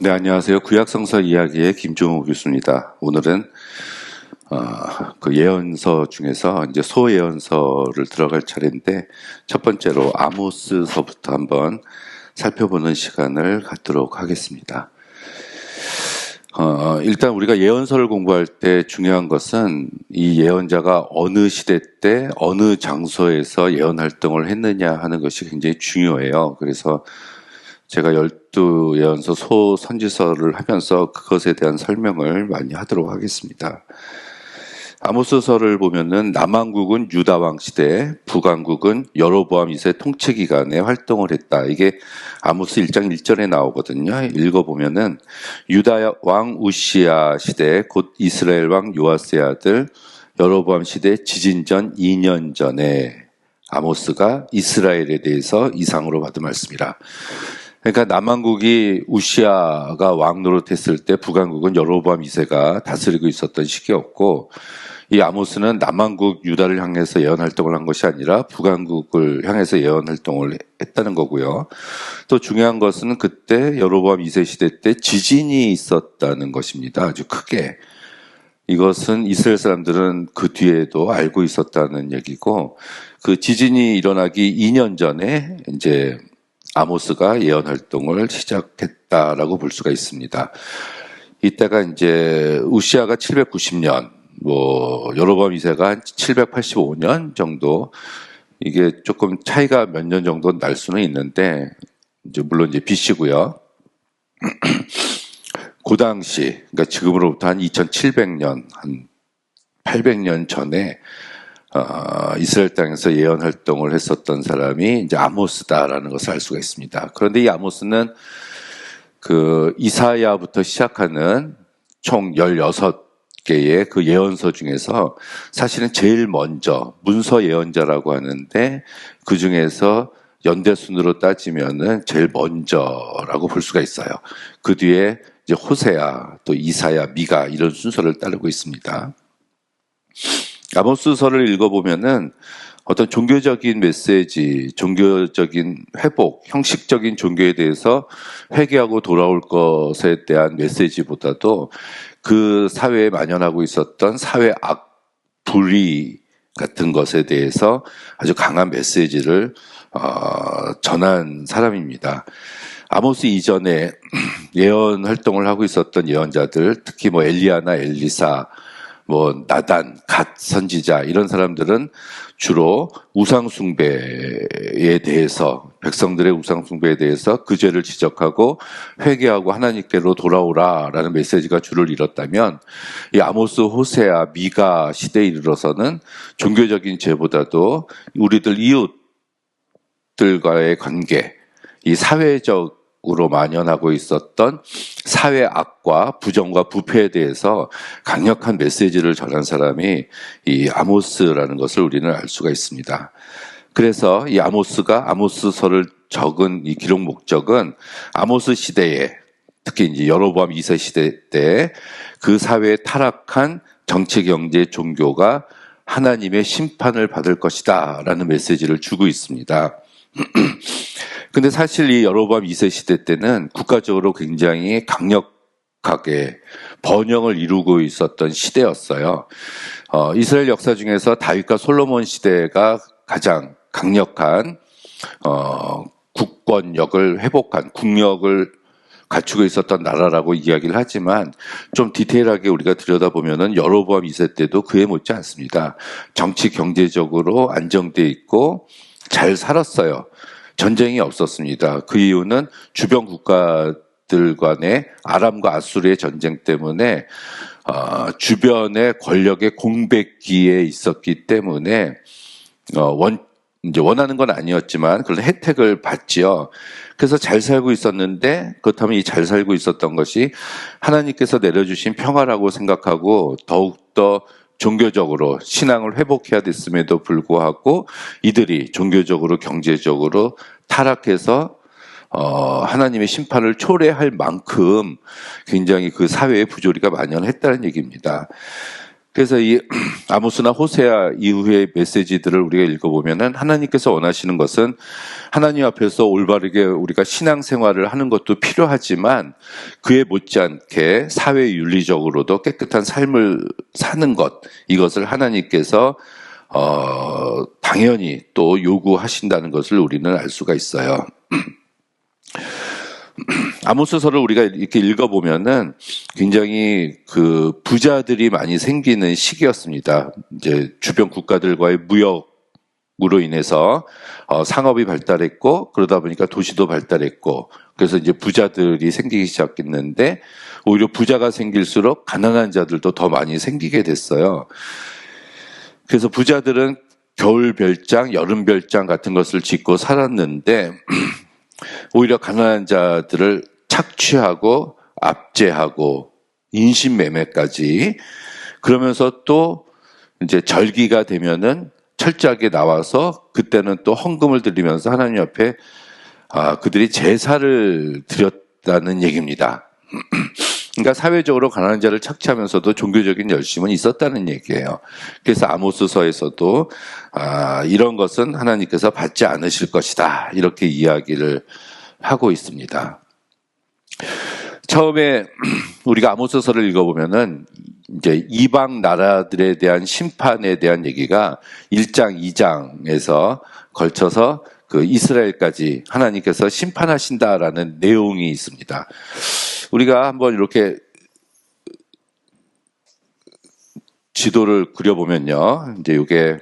네, 안녕하세요. 구약성서 이야기의 김종호 교수입니다. 오늘은 그 예언서 중에서 이제 소예언서를 들어갈 차례인데 첫 번째로 아모스서부터 한번 살펴보는 시간을 갖도록 하겠습니다. 일단 우리가 예언서를 공부할 때 중요한 것은 이 예언자가 어느 시대 때 어느 장소에서 예언 활동을 했느냐 하는 것이 굉장히 중요해요. 그래서 제가 12예언서 소선지서를 하면서 그것에 대한 설명을 많이 하도록 하겠습니다. 아모스서를 보면은 남왕국은 유다왕 시대, 북왕국은 여로보암 2세 통치 기간에 활동을 했다. 이게 아모스 1장 1절에 나오거든요. 읽어보면은 유다왕 우시야 시대, 곧 이스라엘 왕 요아스의 아들 여로보암 시대 지진 전 2년 전에 아모스가 이스라엘에 대해서 이상으로 받은 말씀이라. 그러니까 남왕국이 우시아가 왕 노릇했을 때 북왕국은 여로보암 2세가 다스리고 있었던 시기였고, 이 아모스는 남왕국 유다를 향해서 예언 활동을 한 것이 아니라 북왕국을 향해서 예언 활동을 했다는 거고요. 또 중요한 것은 그때 여로보암 2세 시대 때 지진이 있었다는 것입니다. 아주 크게. 이것은 이스라엘 사람들은 그 뒤에도 알고 있었다는 얘기고, 그 지진이 일어나기 2년 전에 이제 아모스가 예언 활동을 시작했다라고 볼 수가 있습니다. 이때가 이제 우시아가 790년, 여로보암 2세가 785년 정도, 이게 조금 차이가 몇 년 정도 날 수는 있는데, 물론 이제 BC고요. 그 당시, 그러니까 지금으로부터 한 2700년, 한 800년 전에 이스라엘 땅에서 예언 활동을 했었던 사람이 이제 아모스다라는 것을 알 수가 있습니다. 그런데 이 아모스는 그 이사야부터 시작하는 총 16개의 그 예언서 중에서 사실은 제일 먼저 문서 예언자라고 하는데, 그 중에서 연대순으로 따지면은 제일 먼저라고 볼 수가 있어요. 그 뒤에 이제 호세아, 또 이사야, 미가 이런 순서를 따르고 있습니다. 아모스서를 읽어보면은 어떤 종교적인 메시지, 종교적인 회복, 형식적인 종교에 대해서 회개하고 돌아올 것에 대한 메시지보다도 그 사회에 만연하고 있었던 사회 불의 같은 것에 대해서 아주 강한 메시지를 전한 사람입니다. 아모스 이전에 예언 활동을 하고 있었던 예언자들, 특히 엘리야나 엘리사, 나단, 갓 선지자 이런 사람들은 주로 우상숭배에 대해서, 백성들의 우상숭배에 대해서 그 죄를 지적하고 회개하고 하나님께로 돌아오라라는 메시지가 주를 이뤘다면, 이 아모스, 호세아, 미가 시대에 이르러서는 종교적인 죄보다도 우리들 이웃들과의 관계, 이 사회적으로 만연하고 있었던 사회 악과 부정과 부패에 대해서 강력한 메시지를 전한 사람이 이 아모스라는 것을 우리는 알 수가 있습니다. 그래서 이 아모스가 아모스서를 적은 이 기록 목적은 아모스 시대에, 특히 이제 여로보암 2세 시대 때 그 사회에 타락한 정치, 경제, 종교가 하나님의 심판을 받을 것이다 라는 메시지를 주고 있습니다. 근데 사실 이 여로보암 2세 시대 때는 국가적으로 굉장히 강력하게 번영을 이루고 있었던 시대였어요. 이스라엘 역사 중에서 다윗과 솔로몬 시대가 가장 강력한 국권력을 회복한, 국력을 갖추고 있었던 나라라고 이야기를 하지만, 좀 디테일하게 우리가 들여다보면은 여로보암 2세 때도 그에 못지 않습니다. 정치, 경제적으로 안정돼 있고 잘 살았어요. 전쟁이 없었습니다. 그 이유는 주변 국가들 간의 아람과 아수르의 전쟁 때문에 주변의 권력의 공백기에 있었기 때문에 이제 원하는 건 아니었지만 그런 혜택을 받지요. 그래서 잘 살고 있었는데, 그렇다면 이 잘 살고 있었던 것이 하나님께서 내려주신 평화라고 생각하고 더욱더 종교적으로 신앙을 회복해야 됐음에도 불구하고 이들이 종교적으로, 경제적으로 타락해서 하나님의 심판을 초래할 만큼 굉장히 그 사회에 부조리가 만연했다는 얘기입니다. 그래서 이 아모스나 호세아 이후의 메시지들을 우리가 읽어보면은 하나님께서 원하시는 것은 하나님 앞에서 올바르게 우리가 신앙생활을 하는 것도 필요하지만 그에 못지않게 사회 윤리적으로도 깨끗한 삶을 사는 것, 이것을 하나님께서 당연히 또 요구하신다는 것을 우리는 알 수가 있어요. 아모스서를 우리가 이렇게 읽어보면은 굉장히 그 부자들이 많이 생기는 시기였습니다. 이제 주변 국가들과의 무역으로 인해서 상업이 발달했고, 그러다 보니까 도시도 발달했고, 그래서 이제 부자들이 생기기 시작했는데 오히려 부자가 생길수록 가난한 자들도 더 많이 생기게 됐어요. 그래서 부자들은 겨울 별장, 여름 별장 같은 것을 짓고 살았는데 오히려 가난한 자들을 착취하고 압제하고 인신매매까지, 그러면서 또 이제 절기가 되면은 철저하게 나와서 그때는 또 헌금을 드리면서 하나님 앞에 그들이 제사를 드렸다는 얘기입니다. 그러니까 사회적으로 가난한 자를 착취하면서도 종교적인 열심은 있었다는 얘기예요. 그래서 아모스서에서도 이런 것은 하나님께서 받지 않으실 것이다, 이렇게 이야기를 하고 있습니다. 처음에 우리가 아모스서를 읽어보면은 이제 이방 나라들에 대한 심판에 대한 얘기가 1장, 2장에서 걸쳐서 그 이스라엘까지 하나님께서 심판하신다라는 내용이 있습니다. 우리가 한번 이렇게 지도를 그려보면요, 이제 이게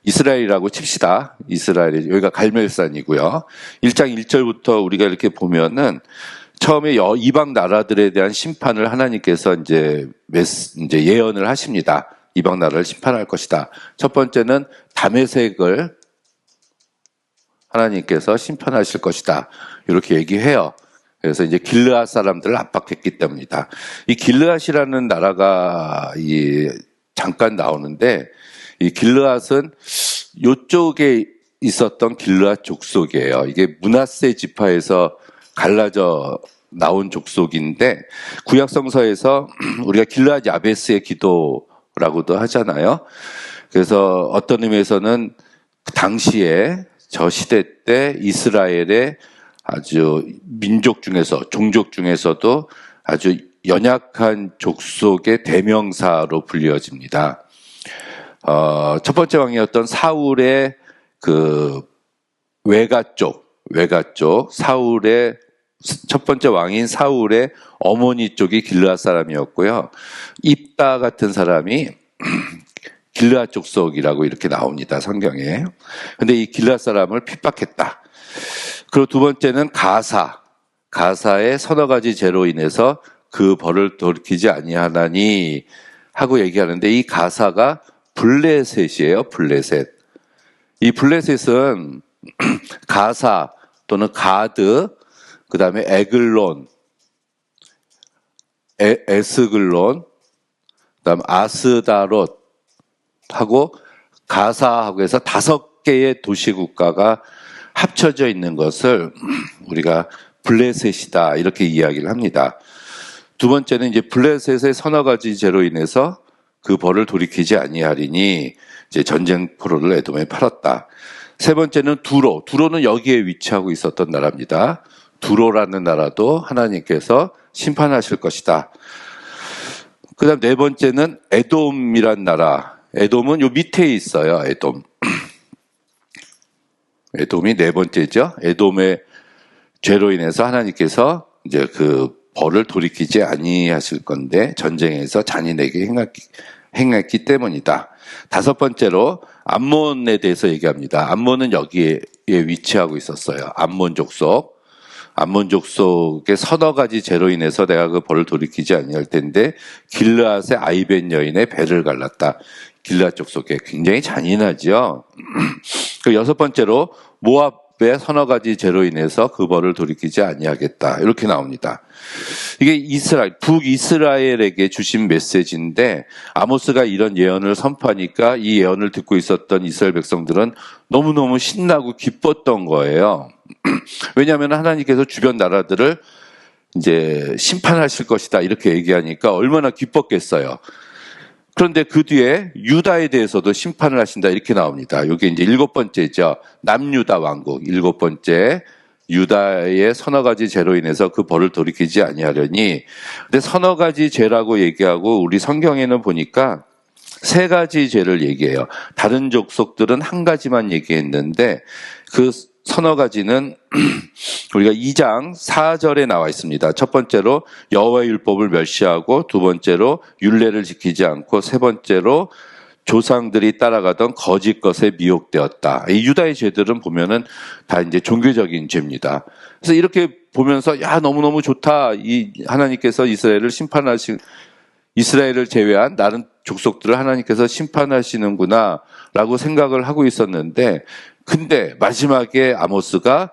이스라엘이라고 칩시다. 이스라엘이, 여기가 갈멜산이고요. 1장 1절부터 우리가 이렇게 보면은 처음에 이방 나라들에 대한 심판을 하나님께서 이제 예언을 하십니다. 이방 나라를 심판할 것이다. 첫 번째는 다메섹을 하나님께서 심판하실 것이다, 이렇게 얘기해요. 그래서 이제 길르앗 사람들을 압박했기 때문이다. 이 길르앗이라는 나라가 잠깐 나오는데, 이 길르앗은 요쪽에 있었던 길르앗 족속이에요. 이게 므낫세 지파에서 갈라져 나온 족속인데, 구약성서에서 우리가 길르앗 야베스의 기도라고도 하잖아요. 그래서 어떤 의미에서는 당시에 저 시대 때 이스라엘의 아주 민족 중에서, 종족 중에서도 아주 연약한 족속의 대명사로 불려집니다. 첫 번째 왕이었던 사울의 그 외가 쪽, 사울의 첫 번째 왕인 사울의 어머니 쪽이 길르앗 사람이었고요. 입다 같은 사람이 길르앗 족속이라고 이렇게 나옵니다, 성경에. 근데 이 길르앗 사람을 핍박했다. 그리고 두 번째는 가사의 서너 가지 죄로 인해서 그 벌을 돌이키지 아니하나니 하고 얘기하는데, 이 가사가 블레셋이에요. 블레셋. 이 블레셋은 가사 또는 가드, 그 다음에 에글론, 에스글론, 그 다음 아스다롯 하고 가사하고 해서 5개의 도시국가가 합쳐져 있는 것을 우리가 블레셋이다, 이렇게 이야기를 합니다. 두 번째는 이제 블레셋의 서너 가지 죄로 인해서 그 벌을 돌이키지 아니하리니 이제 전쟁 포로를 에돔에 팔았다. 세 번째는 두로는 여기에 위치하고 있었던 나라입니다. 두로라는 나라도 하나님께서 심판하실 것이다. 그 다음 네 번째는 에돔이란 나라. 에돔은 요 밑에 있어요. 에돔이 네 번째죠. 에돔의 죄로 인해서 하나님께서 이제 그 벌을 돌이키지 아니하실 건데 전쟁에서 잔인하게 행했기 때문이다. 다섯 번째로 암몬에 대해서 얘기합니다. 암몬은 여기에 위치하고 있었어요. 암몬 족속의 서너 가지 죄로 인해서 내가 그 벌을 돌이키지 아니할 텐데 길르앗의 아이벤 여인의 배를 갈랐다. 길르앗 족속에 굉장히 잔인하죠. 그 여섯 번째로 모압의 서너 가지 죄로 인해서 그 벌을 돌이키지 아니하겠다, 이렇게 나옵니다. 이게 북이스라엘에게 주신 메시지인데, 아모스가 이런 예언을 선포하니까 이 예언을 듣고 있었던 이스라엘 백성들은 너무너무 신나고 기뻤던 거예요. 왜냐하면 하나님께서 주변 나라들을 이제 심판하실 것이다 이렇게 얘기하니까 얼마나 기뻤겠어요. 그런데 그 뒤에 유다에 대해서도 심판을 하신다 이렇게 나옵니다. 이게 이제 7번째죠. 남유다 왕국 7번째 유다의 서너 가지 죄로 인해서 그 벌을 돌이키지 아니하려니. 근데 서너 가지 죄라고 얘기하고 우리 성경에는 보니까 세 가지 죄를 얘기해요. 다른 족속들은 한 가지만 얘기했는데 그 서너 가지는 우리가 2장 4절에 나와 있습니다. 첫 번째로 여호와의 율법을 멸시하고, 두 번째로 율례를 지키지 않고, 세 번째로 조상들이 따라가던 거짓 것에 미혹되었다. 이 유다의 죄들은 보면은 다 이제 종교적인 죄입니다. 그래서 이렇게 보면서 야 너무너무 좋다. 이 하나님께서 이스라엘을 제외한 다른 족속들을 하나님께서 심판하시는구나 라고 생각을 하고 있었는데, 근데 마지막에 아모스가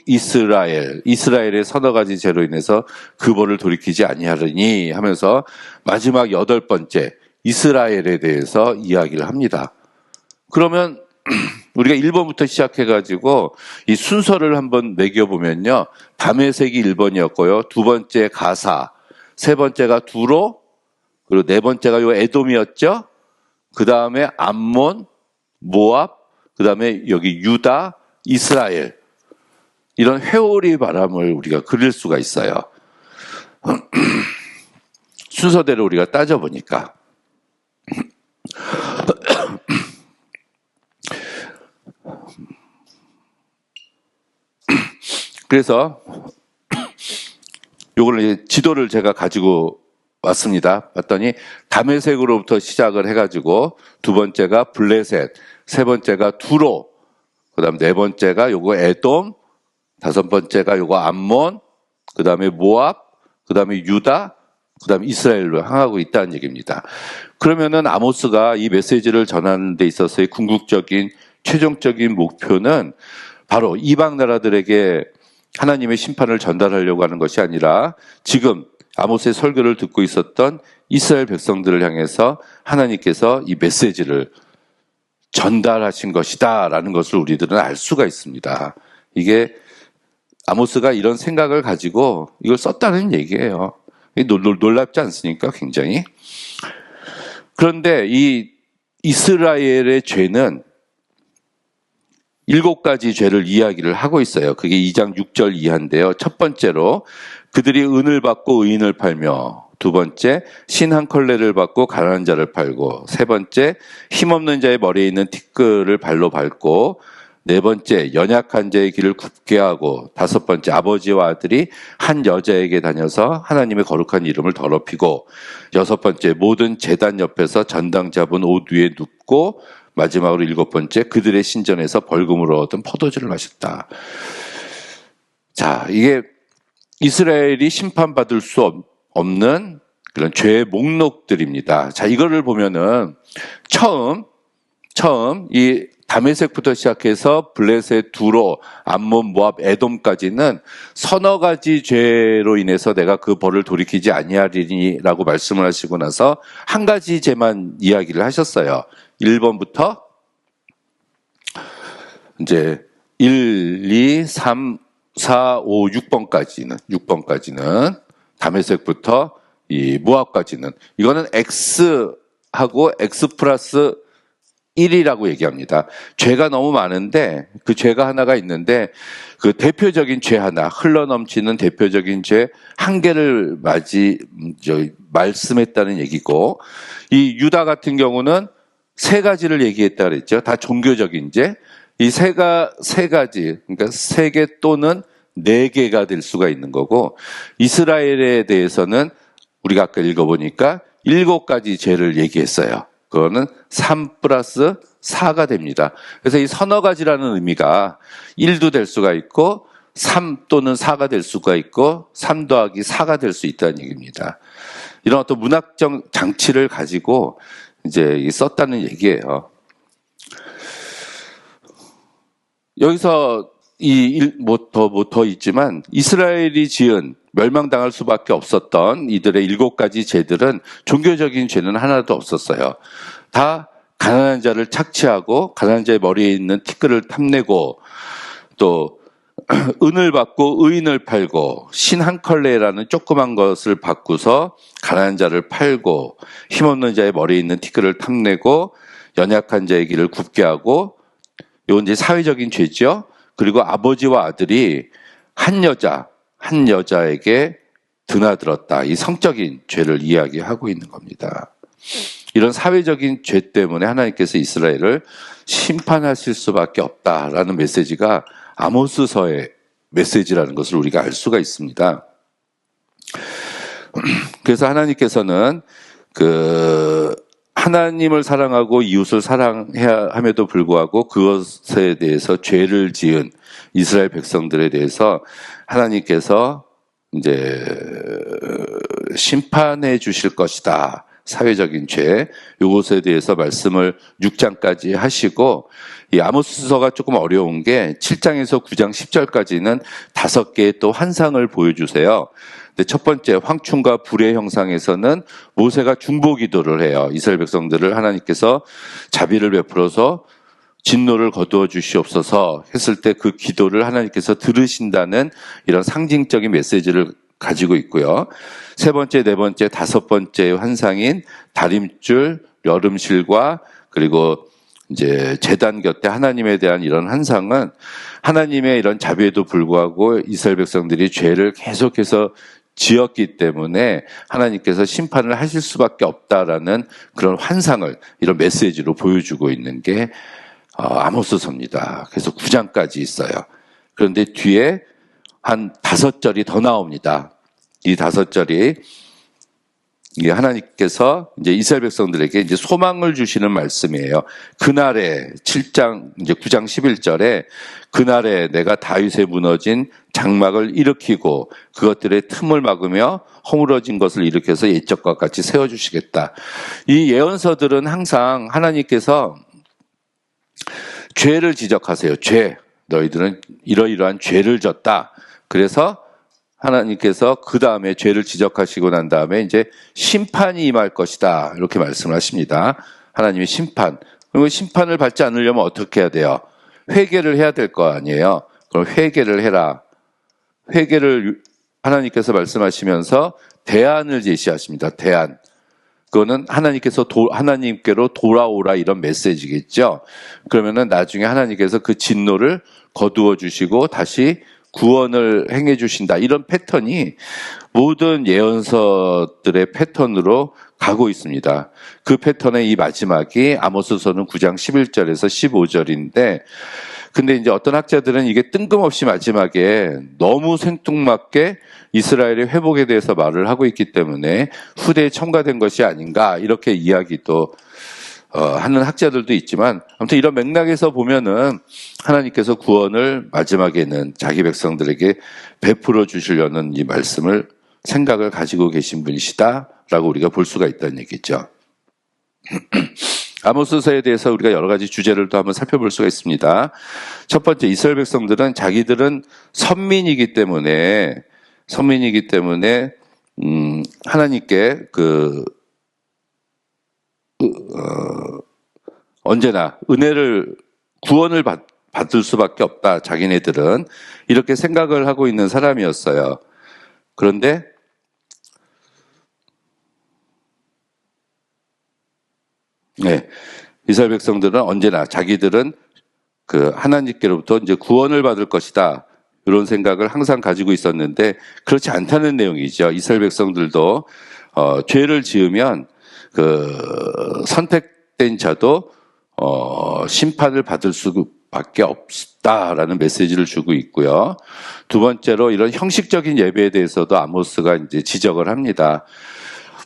이스라엘의 서너 가지 죄로 인해서 그 벌을 돌이키지 아니하려니 하면서 마지막 8번째 이스라엘에 대해서 이야기를 합니다. 그러면 우리가 1번부터 시작해가지고 이 순서를 한번 매겨보면요. 다메섹이 1번이었고요. 두 번째 가사, 세 번째가 두로, 그리고 네 번째가 요 에돔이었죠. 그 다음에 암몬, 모압, 그 다음에 여기 유다, 이스라엘. 이런 회오리 바람을 우리가 그릴 수가 있어요. 순서대로 우리가 따져보니까. 그래서 요걸 지도를 제가 가지고 왔습니다. 봤더니 다메섹으로부터 시작을 해가지고 두 번째가 블레셋, 세 번째가 두로, 그 다음 네 번째가 요거 에돔, 다섯 번째가 요거 암몬, 그 다음에 모압, 그 다음에 유다, 그 다음에 이스라엘로 향하고 있다는 얘기입니다. 그러면은 아모스가 이 메시지를 전하는 데 있어서의 궁극적인 최종적인 목표는 바로 이방 나라들에게 하나님의 심판을 전달하려고 하는 것이 아니라 지금 아모스의 설교를 듣고 있었던 이스라엘 백성들을 향해서 하나님께서 이 메시지를 전달하신 것이다 라는 것을 우리들은 알 수가 있습니다. 이게 아모스가 이런 생각을 가지고 이걸 썼다는 얘기예요. 놀랍지 않습니까? 굉장히. 그런데 이 이스라엘의 죄는 7가지 죄를 이야기를 하고 있어요. 그게 2장 6절 이하인데요. 첫 번째로 그들이 은을 받고 의인을 팔며, 두 번째 신 한 컬레를 받고 가난한 자를 팔고, 세 번째 힘없는 자의 머리에 있는 티끌을 발로 밟고, 네 번째 연약한 자의 길을 굽게 하고, 다섯 번째 아버지와 아들이 한 여자에게 다녀서 하나님의 거룩한 이름을 더럽히고, 여섯 번째 모든 제단 옆에서 전당 잡은 옷 위에 눕고, 마지막으로 7번째 그들의 신전에서 벌금으로 얻은 포도주를 마셨다. 자, 이게 이스라엘이 심판받을 수 없는 그런 죄의 목록들입니다. 자, 이거를 보면은 처음 이 다메섹부터 시작해서 블레셋, 두로, 암몬, 모압, 에돔까지는 서너 가지 죄로 인해서 내가 그 벌을 돌이키지 아니하리니라고 말씀을 하시고 나서 한 가지 죄만 이야기를 하셨어요. 1번부터 이제 1, 2, 3, 4, 5, 6번까지는 다메섹부터 이 모압까지는 이거는 X하고 X 플러스 1이라고 얘기합니다. 죄가 너무 많은데 그 죄가 하나가 있는데 그 대표적인 죄 하나, 흘러넘치는 대표적인 죄 한 개를 말씀했다는 얘기고, 이 유다 같은 경우는 세 가지를 얘기했다 그랬죠. 다 종교적인 죄. 이 세 가지, 그러니까 3개 또는 4개가 될 수가 있는 거고, 이스라엘에 대해서는 우리가 아까 읽어보니까 7가지 죄를 얘기했어요. 그거는 3 플러스 4가 됩니다. 그래서 이 서너 가지라는 의미가 1도 될 수가 있고 3 또는 4가 될 수가 있고 3 더하기 4가 될 수 있다는 얘기입니다. 이런 어떤 문학적 장치를 가지고 이제 썼다는 얘기예요. 여기서 더 있지만 이스라엘이 지은 멸망당할 수밖에 없었던 이들의 7가지 죄들은 종교적인 죄는 하나도 없었어요. 다 가난한 자를 착취하고 가난한 자의 머리에 있는 티끌을 탐내고 또 은을 받고 의인을 팔고 신 한 컬레라는 조그만 것을 바꾸서 가난한 자를 팔고 힘없는 자의 머리에 있는 티끌을 탐내고 연약한 자의 길을 굽게 하고, 이건 이제 사회적인 죄죠. 그리고 아버지와 아들이 한 여자에게 드나들었다. 이 성적인 죄를 이야기하고 있는 겁니다. 이런 사회적인 죄 때문에 하나님께서 이스라엘을 심판하실 수밖에 없다라는 메시지가 아모스서의 메시지라는 것을 우리가 알 수가 있습니다. 그래서 하나님께서는 하나님을 사랑하고 이웃을 사랑해야 함에도 불구하고 그것에 대해서 죄를 지은 이스라엘 백성들에 대해서 하나님께서 이제 심판해 주실 것이다. 사회적인 죄, 이것에 대해서 말씀을 6장까지 하시고, 이 아모스서가 조금 어려운 게 7장에서 9장 10절까지는 5개의 또 환상을 보여주세요. 근데 첫 번째 황충과 불의 형상에서는 모세가 중보 기도를 해요. 이스라엘 백성들을 하나님께서 자비를 베풀어서 진노를 거두어 주시옵소서 했을 때 그 기도를 하나님께서 들으신다는 이런 상징적인 메시지를 가지고 있고요. 세 번째, 네 번째, 다섯 번째 환상인 다림줄, 여름실과 그리고 이제 제단 곁에 하나님에 대한 이런 환상은 하나님의 이런 자비에도 불구하고 이스라엘 백성들이 죄를 계속해서 지었기 때문에 하나님께서 심판을 하실 수밖에 없다라는 그런 환상을 이런 메시지로 보여주고 있는 게 아모스서입니다. 그래서 9장까지 있어요. 그런데 뒤에 한 5절이 더 나옵니다. 이 5절이 이게 하나님께서 이제 이스라엘 백성들에게 이제 소망을 주시는 말씀이에요. 그날에 7장 이제 9장 11절에 그날에 내가 다윗에 무너진 장막을 일으키고 그것들의 틈을 막으며 허물어진 것을 일으켜서 옛적과 같이 세워 주시겠다. 이 예언서들은 항상 하나님께서 죄를 지적하세요. 죄. 너희들은 이러이러한 죄를 졌다. 그래서 하나님께서 그 다음에 죄를 지적하시고 난 다음에 이제 심판이 임할 것이다. 이렇게 말씀을 하십니다. 하나님의 심판. 그리고 심판을 받지 않으려면 어떻게 해야 돼요? 회개를 해야 될 거 아니에요. 그럼 회개를 해라. 회개를 하나님께서 말씀하시면서 대안을 제시하십니다. 대안. 그거는 하나님께서 하나님께로 돌아오라 이런 메시지겠죠. 그러면은 나중에 하나님께서 그 진노를 거두어 주시고 다시 구원을 행해 주신다. 이런 패턴이 모든 예언서들의 패턴으로 가고 있습니다. 그 패턴의 이 마지막이 아모스서는 9장 11절에서 15절인데, 근데 이제 어떤 학자들은 이게 뜬금없이 마지막에 너무 생뚱맞게 이스라엘의 회복에 대해서 말을 하고 있기 때문에 후대에 첨가된 것이 아닌가 이렇게 이야기도 하는 학자들도 있지만, 아무튼 이런 맥락에서 보면은 하나님께서 구원을 마지막에는 자기 백성들에게 베풀어 주시려는 이 말씀을 생각을 가지고 계신 분이시다라고 우리가 볼 수가 있다는 얘기죠. 아모스서에 대해서 우리가 여러 가지 주제를 또 한번 살펴볼 수가 있습니다. 첫 번째, 이스라엘 백성들은 자기들은 선민이기 때문에 하나님께 언제나 구원을 받을 수밖에 없다. 자기네들은 이렇게 생각을 하고 있는 사람이었어요. 그런데 이스라엘 백성들은 언제나 자기들은 하나님께로부터 이제 구원을 받을 것이다. 이런 생각을 항상 가지고 있었는데 그렇지 않다는 내용이죠. 이스라엘 백성들도 죄를 지으면 선택된 자도 심판을 받을 수밖에 없다라는 메시지를 주고 있고요. 두 번째로 이런 형식적인 예배에 대해서도 아모스가 이제 지적을 합니다.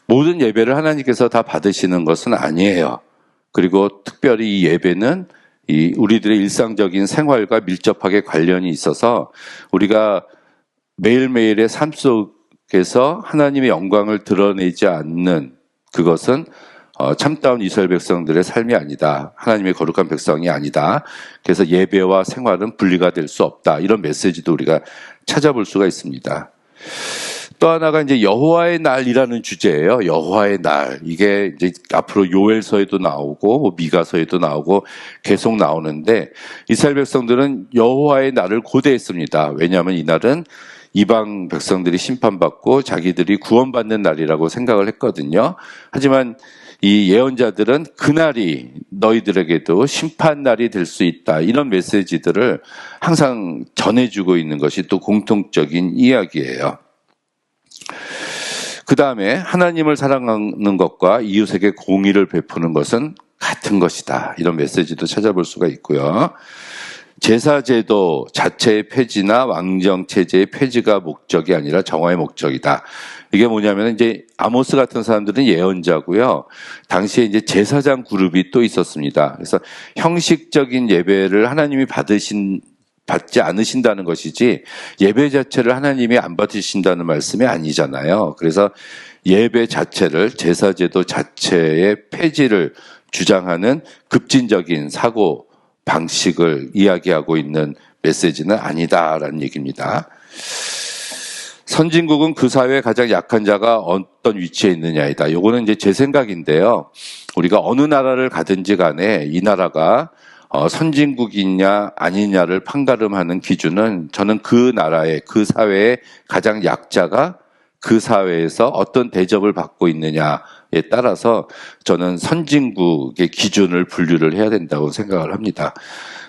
모든 예배를 하나님께서 다 받으시는 것은 아니에요. 그리고 특별히 이 예배는 우리들의 일상적인 생활과 밀접하게 관련이 있어서 우리가 매일매일의 삶 속에서 하나님의 영광을 드러내지 않는 그것은 참다운 이스라엘 백성들의 삶이 아니다. 하나님의 거룩한 백성이 아니다. 그래서 예배와 생활은 분리가 될 수 없다. 이런 메시지도 우리가 찾아볼 수가 있습니다. 또 하나가 이제 여호와의 날이라는 주제예요. 여호와의 날. 이게 이제 앞으로 요엘서에도 나오고 뭐 미가서에도 나오고 계속 나오는데 이스라엘 백성들은 여호와의 날을 고대했습니다. 왜냐하면 이 날은 이방 백성들이 심판받고 자기들이 구원받는 날이라고 생각을 했거든요. 하지만 이 예언자들은 그날이 너희들에게도 심판 날이 될 수 있다. 이런 메시지들을 항상 전해주고 있는 것이 또 공통적인 이야기예요. 그 다음에 하나님을 사랑하는 것과 이웃에게 공의를 베푸는 것은 같은 것이다. 이런 메시지도 찾아볼 수가 있고요. 제사제도 자체의 폐지나 왕정체제의 폐지가 목적이 아니라 정화의 목적이다. 이게 뭐냐면 이제 아모스 같은 사람들은 예언자고요. 당시에 이제 제사장 그룹이 또 있었습니다. 그래서 형식적인 예배를 하나님이 받지 않으신다는 것이지 예배 자체를 하나님이 안 받으신다는 말씀이 아니잖아요. 그래서 예배 자체를 제사제도 자체의 폐지를 주장하는 급진적인 사고 방식을 이야기하고 있는 메시지는 아니다라는 얘기입니다. 선진국은 그 사회의 가장 약한 자가 어떤 위치에 있느냐이다. 요거는 이제 제 생각인데요. 우리가 어느 나라를 가든지 간에 이 나라가 선진국이냐 아니냐를 판가름하는 기준은 저는 그 나라의 그 사회의 가장 약자가 그 사회에서 어떤 대접을 받고 있느냐에 따라서 저는 선진국의 기준을 분류를 해야 된다고 생각을 합니다.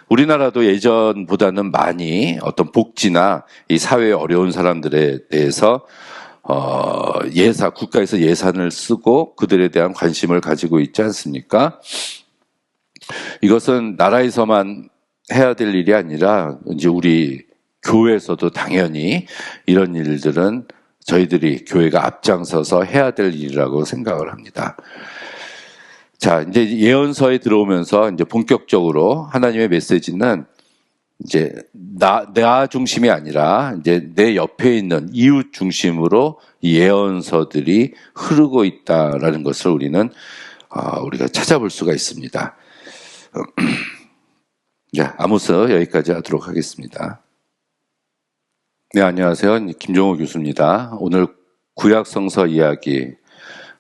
우리나라도 예전보다는 많이 어떤 복지나 이 사회에 어려운 사람들에 대해서 국가에서 예산을 쓰고 그들에 대한 관심을 가지고 있지 않습니까? 이것은 나라에서만 해야 될 일이 아니라 이제 우리 교회에서도 당연히 이런 일들은 저희들이 교회가 앞장서서 해야 될 일이라고 생각을 합니다. 자, 이제 예언서에 들어오면서 이제 본격적으로 하나님의 메시지는 이제 나 중심이 아니라 이제 내 옆에 있는 이웃 중심으로 이 예언서들이 흐르고 있다라는 것을 우리가 찾아볼 수가 있습니다. 자, 아모스 여기까지 하도록 하겠습니다. 네, 안녕하세요. 김종호 교수입니다. 오늘 구약성서 이야기,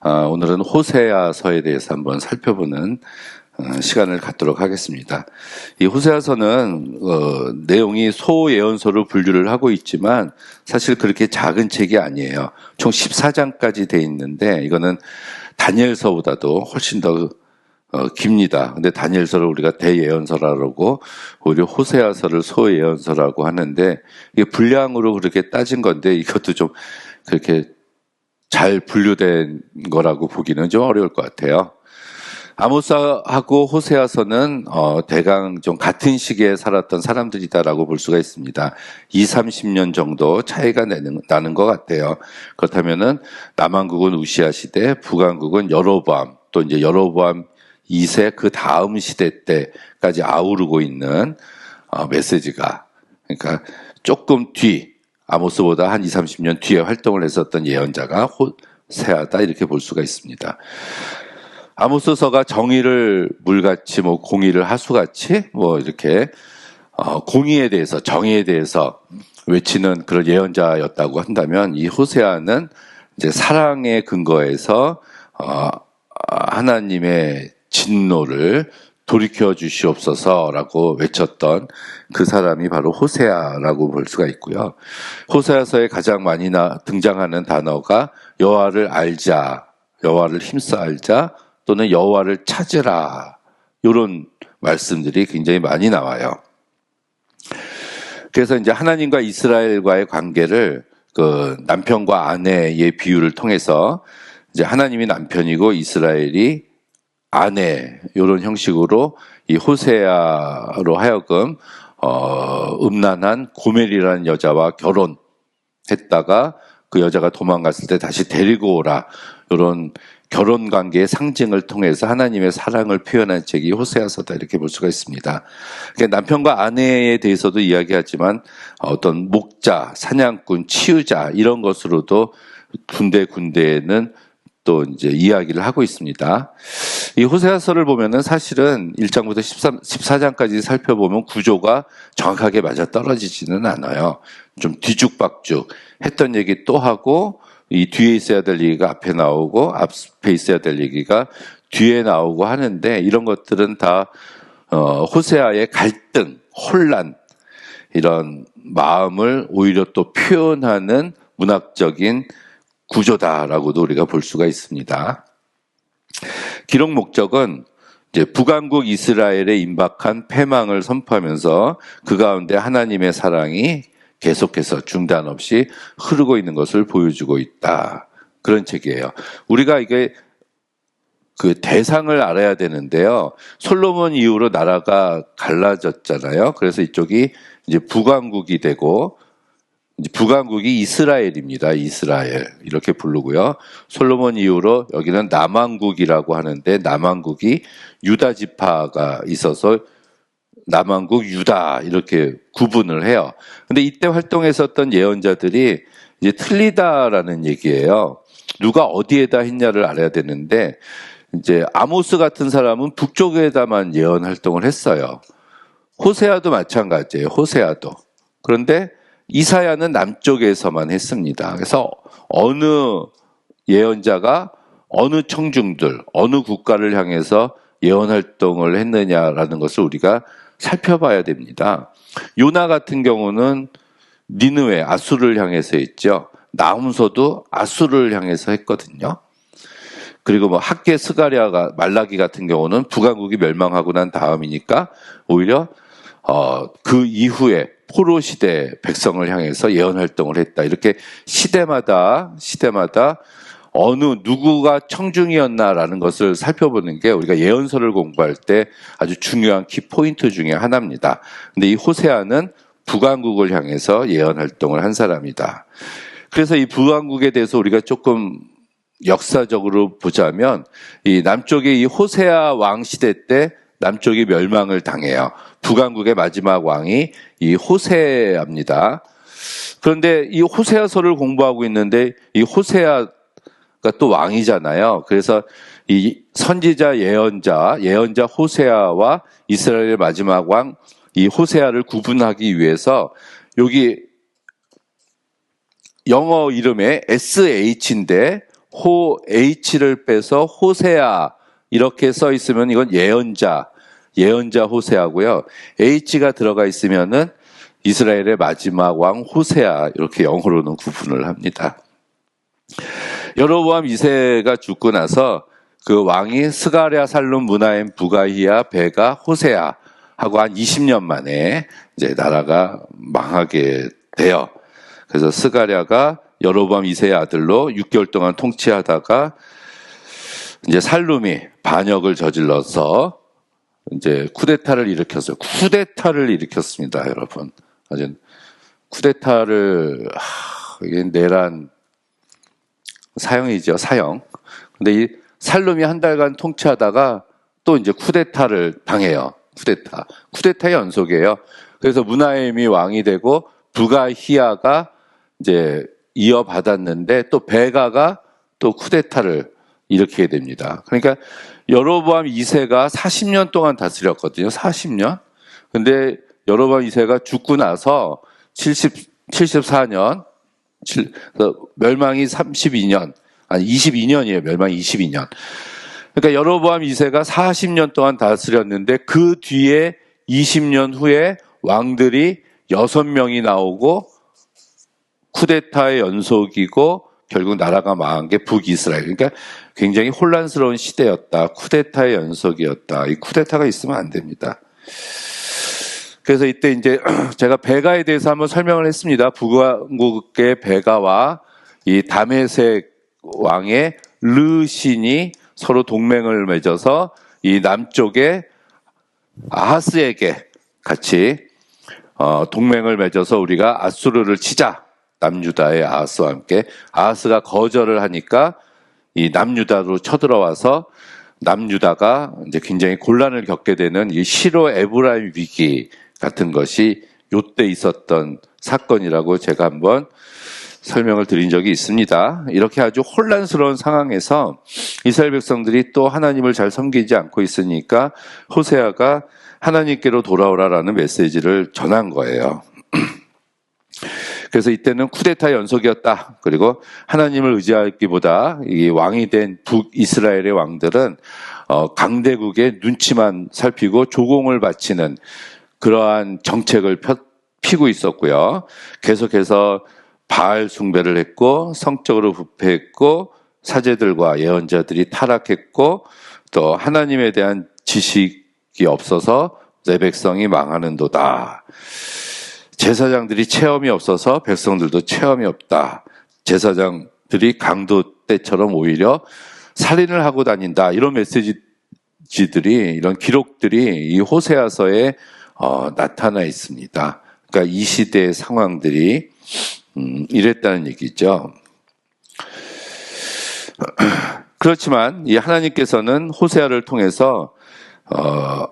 오늘은 호세아서에 대해서 한번 살펴보는 시간을 갖도록 하겠습니다. 이 호세아서는 내용이 소예언서로 분류를 하고 있지만 사실 그렇게 작은 책이 아니에요. 총 14장까지 돼 있는데 이거는 다니엘서보다도 훨씬 더 깁니다. 근데 다니엘서를 우리가 대예언서라고 오히려 호세아서를 소예언서라고 하는데 이게 분량으로 그렇게 따진 건데 이것도 좀 그렇게 잘 분류된 거라고 보기는 좀 어려울 것 같아요. 아모스하고 호세아서는 대강 좀 같은 시기에 살았던 사람들이다라고 볼 수가 있습니다. 20-30년 정도 차이가 나는 것 같아요. 그렇다면은 남한국은 우시아 시대, 북한국은 여로보암, 또 이제 여로보암 2세 그 다음 시대 때까지 아우르고 있는 메시지가, 그러니까 조금 뒤, 아모스보다 한 20-30년 뒤에 활동을 했었던 예언자가 호세아다 이렇게 볼 수가 있습니다. 아모스서가 정의를 물같이 공의를 하수같이 이렇게 공의에 대해서 정의에 대해서 외치는 그런 예언자였다고 한다면 이 호세아는 이제 사랑의 근거에서 하나님의 진노를 돌이켜 주시옵소서라고 외쳤던 그 사람이 바로 호세아라고 볼 수가 있고요. 호세아서에 가장 많이 등장하는 단어가 여호와를 알자, 여호와를 힘써 알자, 또는 여호와를 찾으라, 이런 말씀들이 굉장히 많이 나와요. 그래서 이제 하나님과 이스라엘과의 관계를 그 남편과 아내의 비유를 통해서 이제 하나님이 남편이고 이스라엘이 아내, 이런 형식으로 이 호세아로 하여금 음란한 고멜이라는 여자와 결혼했다가 그 여자가 도망갔을 때 다시 데리고 오라, 이런 결혼 관계의 상징을 통해서 하나님의 사랑을 표현한 책이 호세아서다 이렇게 볼 수가 있습니다. 그러니까 남편과 아내에 대해서도 이야기하지만 어떤 목자, 사냥꾼, 치유자 이런 것으로도 군데군데에는 또 이제 이야기를 하고 있습니다. 이 호세아서를 보면은 사실은 1장부터 14장까지 살펴보면 구조가 정확하게 맞아 떨어지지는 않아요. 좀 뒤죽박죽 했던 얘기 또 하고, 이 뒤에 있어야 될 얘기가 앞에 나오고, 앞에 있어야 될 얘기가 뒤에 나오고 하는데, 이런 것들은 다 호세아의 갈등, 혼란, 이런 마음을 오히려 또 표현하는 문학적인 구조다라고도 우리가 볼 수가 있습니다. 기록 목적은 이제 북왕국 이스라엘에 임박한 패망을 선포하면서 그 가운데 하나님의 사랑이 계속해서 중단 없이 흐르고 있는 것을 보여주고 있다. 그런 책이에요. 우리가 이게 그 대상을 알아야 되는데요. 솔로몬 이후로 나라가 갈라졌잖아요. 그래서 이쪽이 이제 북왕국이 되고, 이제 북왕국이 이스라엘입니다. 이스라엘 이렇게 부르고요. 솔로몬 이후로 여기는 남왕국이라고 하는데, 남왕국이 유다 지파가 있어서 남왕국 유다 이렇게 구분을 해요. 근데 이때 활동했었던 예언자들이 이제 틀리다라는 얘기예요. 누가 어디에다 했냐를 알아야 되는데, 이제 아모스 같은 사람은 북쪽에다만 예언 활동을 했어요. 호세아도 마찬가지예요. 호세아도. 그런데 이사야는 남쪽에서만 했습니다. 그래서 어느 예언자가 어느 청중들, 어느 국가를 향해서 예언 활동을 했느냐라는 것을 우리가 살펴봐야 됩니다. 요나 같은 경우는 니느웨, 아수르를 향해서 했죠. 나훔소도 아수르를 향해서 했거든요. 그리고 뭐 학개 스가랴가 말라기 같은 경우는 북왕국이 멸망하고 난 다음이니까 오히려 그 이후에 포로 시대 백성을 향해서 예언 활동을 했다. 이렇게 시대마다 어느 누구가 청중이었나라는 것을 살펴보는 게 우리가 예언서를 공부할 때 아주 중요한 키포인트 중에 하나입니다. 근데 이 호세아는 북왕국을 향해서 예언 활동을 한 사람이다. 그래서 이 북왕국에 대해서 우리가 조금 역사적으로 보자면, 이 남쪽의 이 호세아 왕 시대 때 남쪽이 멸망을 당해요. 북왕국의 마지막 왕이 이 호세아입니다. 그런데 이 호세아서를 공부하고 있는데, 이 호세아가 또 왕이잖아요. 그래서 이 선지자 예언자 호세아와 이스라엘의 마지막 왕 이 호세아를 구분하기 위해서 여기 영어 이름에 SH인데 호H를 빼서 호세아 이렇게 써 있으면 이건 예언자 호세아고요. H가 들어가 있으면은 이스라엘의 마지막 왕 호세아 이렇게 영어로는 구분을 합니다. 여로보암 2세가 죽고 나서 그 왕이 스가랴, 살룸, 므나헴, 부가히야, 베가, 호세아 하고 한 20년 만에 이제 나라가 망하게 돼요. 그래서 스가랴가 여로보암 2세의 아들로 6개월 동안 통치하다가 이제 살룸이 반역을 저질러서 이제 쿠데타를 일으켰어요. 쿠데타를 일으켰습니다, 여러분. 아주 쿠데타를 이게 내란 사형이죠, 사형. 근데 이 살룸이 한 달간 통치하다가 또 이제 쿠데타를 당해요. 쿠데타의 연속이에요. 그래서 므나헴이 왕이 되고 부가히야가 이제 이어받았는데 또 베가가 또 쿠데타를 일으키게 됩니다. 그러니까 여로보암 2세가 40년 동안 다스렸거든요. 40년. 근데 여로보암 2세가 죽고 나서 74년 멸망이 32년, 아니 22년이에요. 멸망이 22년. 그러니까 여로보암 2세가 40년 동안 다스렸는데 그 뒤에 20년 후에 왕들이 6명이 나오고 쿠데타의 연속이고 결국 나라가 망한 게 북이스라엘. 그러니까 굉장히 혼란스러운 시대였다. 쿠데타의 연속이었다. 이 쿠데타가 있으면 안 됩니다. 그래서 이때 이제 제가 베가에 대해서 한번 설명을 했습니다. 북왕국의 베가와 이 다메섹 왕의 르신이 서로 동맹을 맺어서 이 남쪽의 아하스에게 같이 동맹을 맺어서 우리가 아수르를 치자. 남유다의 아하스와 함께. 아하스가 거절을 하니까 이 남유다로 쳐들어와서 남유다가 이제 굉장히 곤란을 겪게 되는 이 시로 에브라임 위기 같은 것이 요때 있었던 사건이라고 제가 한번 설명을 드린 적이 있습니다. 이렇게 아주 혼란스러운 상황에서 이스라엘 백성들이 또 하나님을 잘 섬기지 않고 있으니까 호세아가 하나님께로 돌아오라라는 메시지를 전한 거예요. 그래서 이때는 쿠데타 연속이었다. 그리고 하나님을 의지하기보다 이 왕이 된 북이스라엘의 왕들은 강대국의 눈치만 살피고 조공을 바치는 그러한 정책을 피고 있었고요. 계속해서 바알 숭배를 했고 성적으로 부패했고 사제들과 예언자들이 타락했고 또 하나님에 대한 지식이 없어서 내 백성이 망하는도다. 제사장들이 체험이 없어서 백성들도 체험이 없다. 제사장들이 강도 때처럼 오히려 살인을 하고 다닌다. 이런 메시지들이, 이런 기록들이 이 호세아서에 나타나 있습니다. 그러니까 이 시대의 상황들이 이랬다는 얘기죠. 그렇지만 이 하나님께서는 호세아를 통해서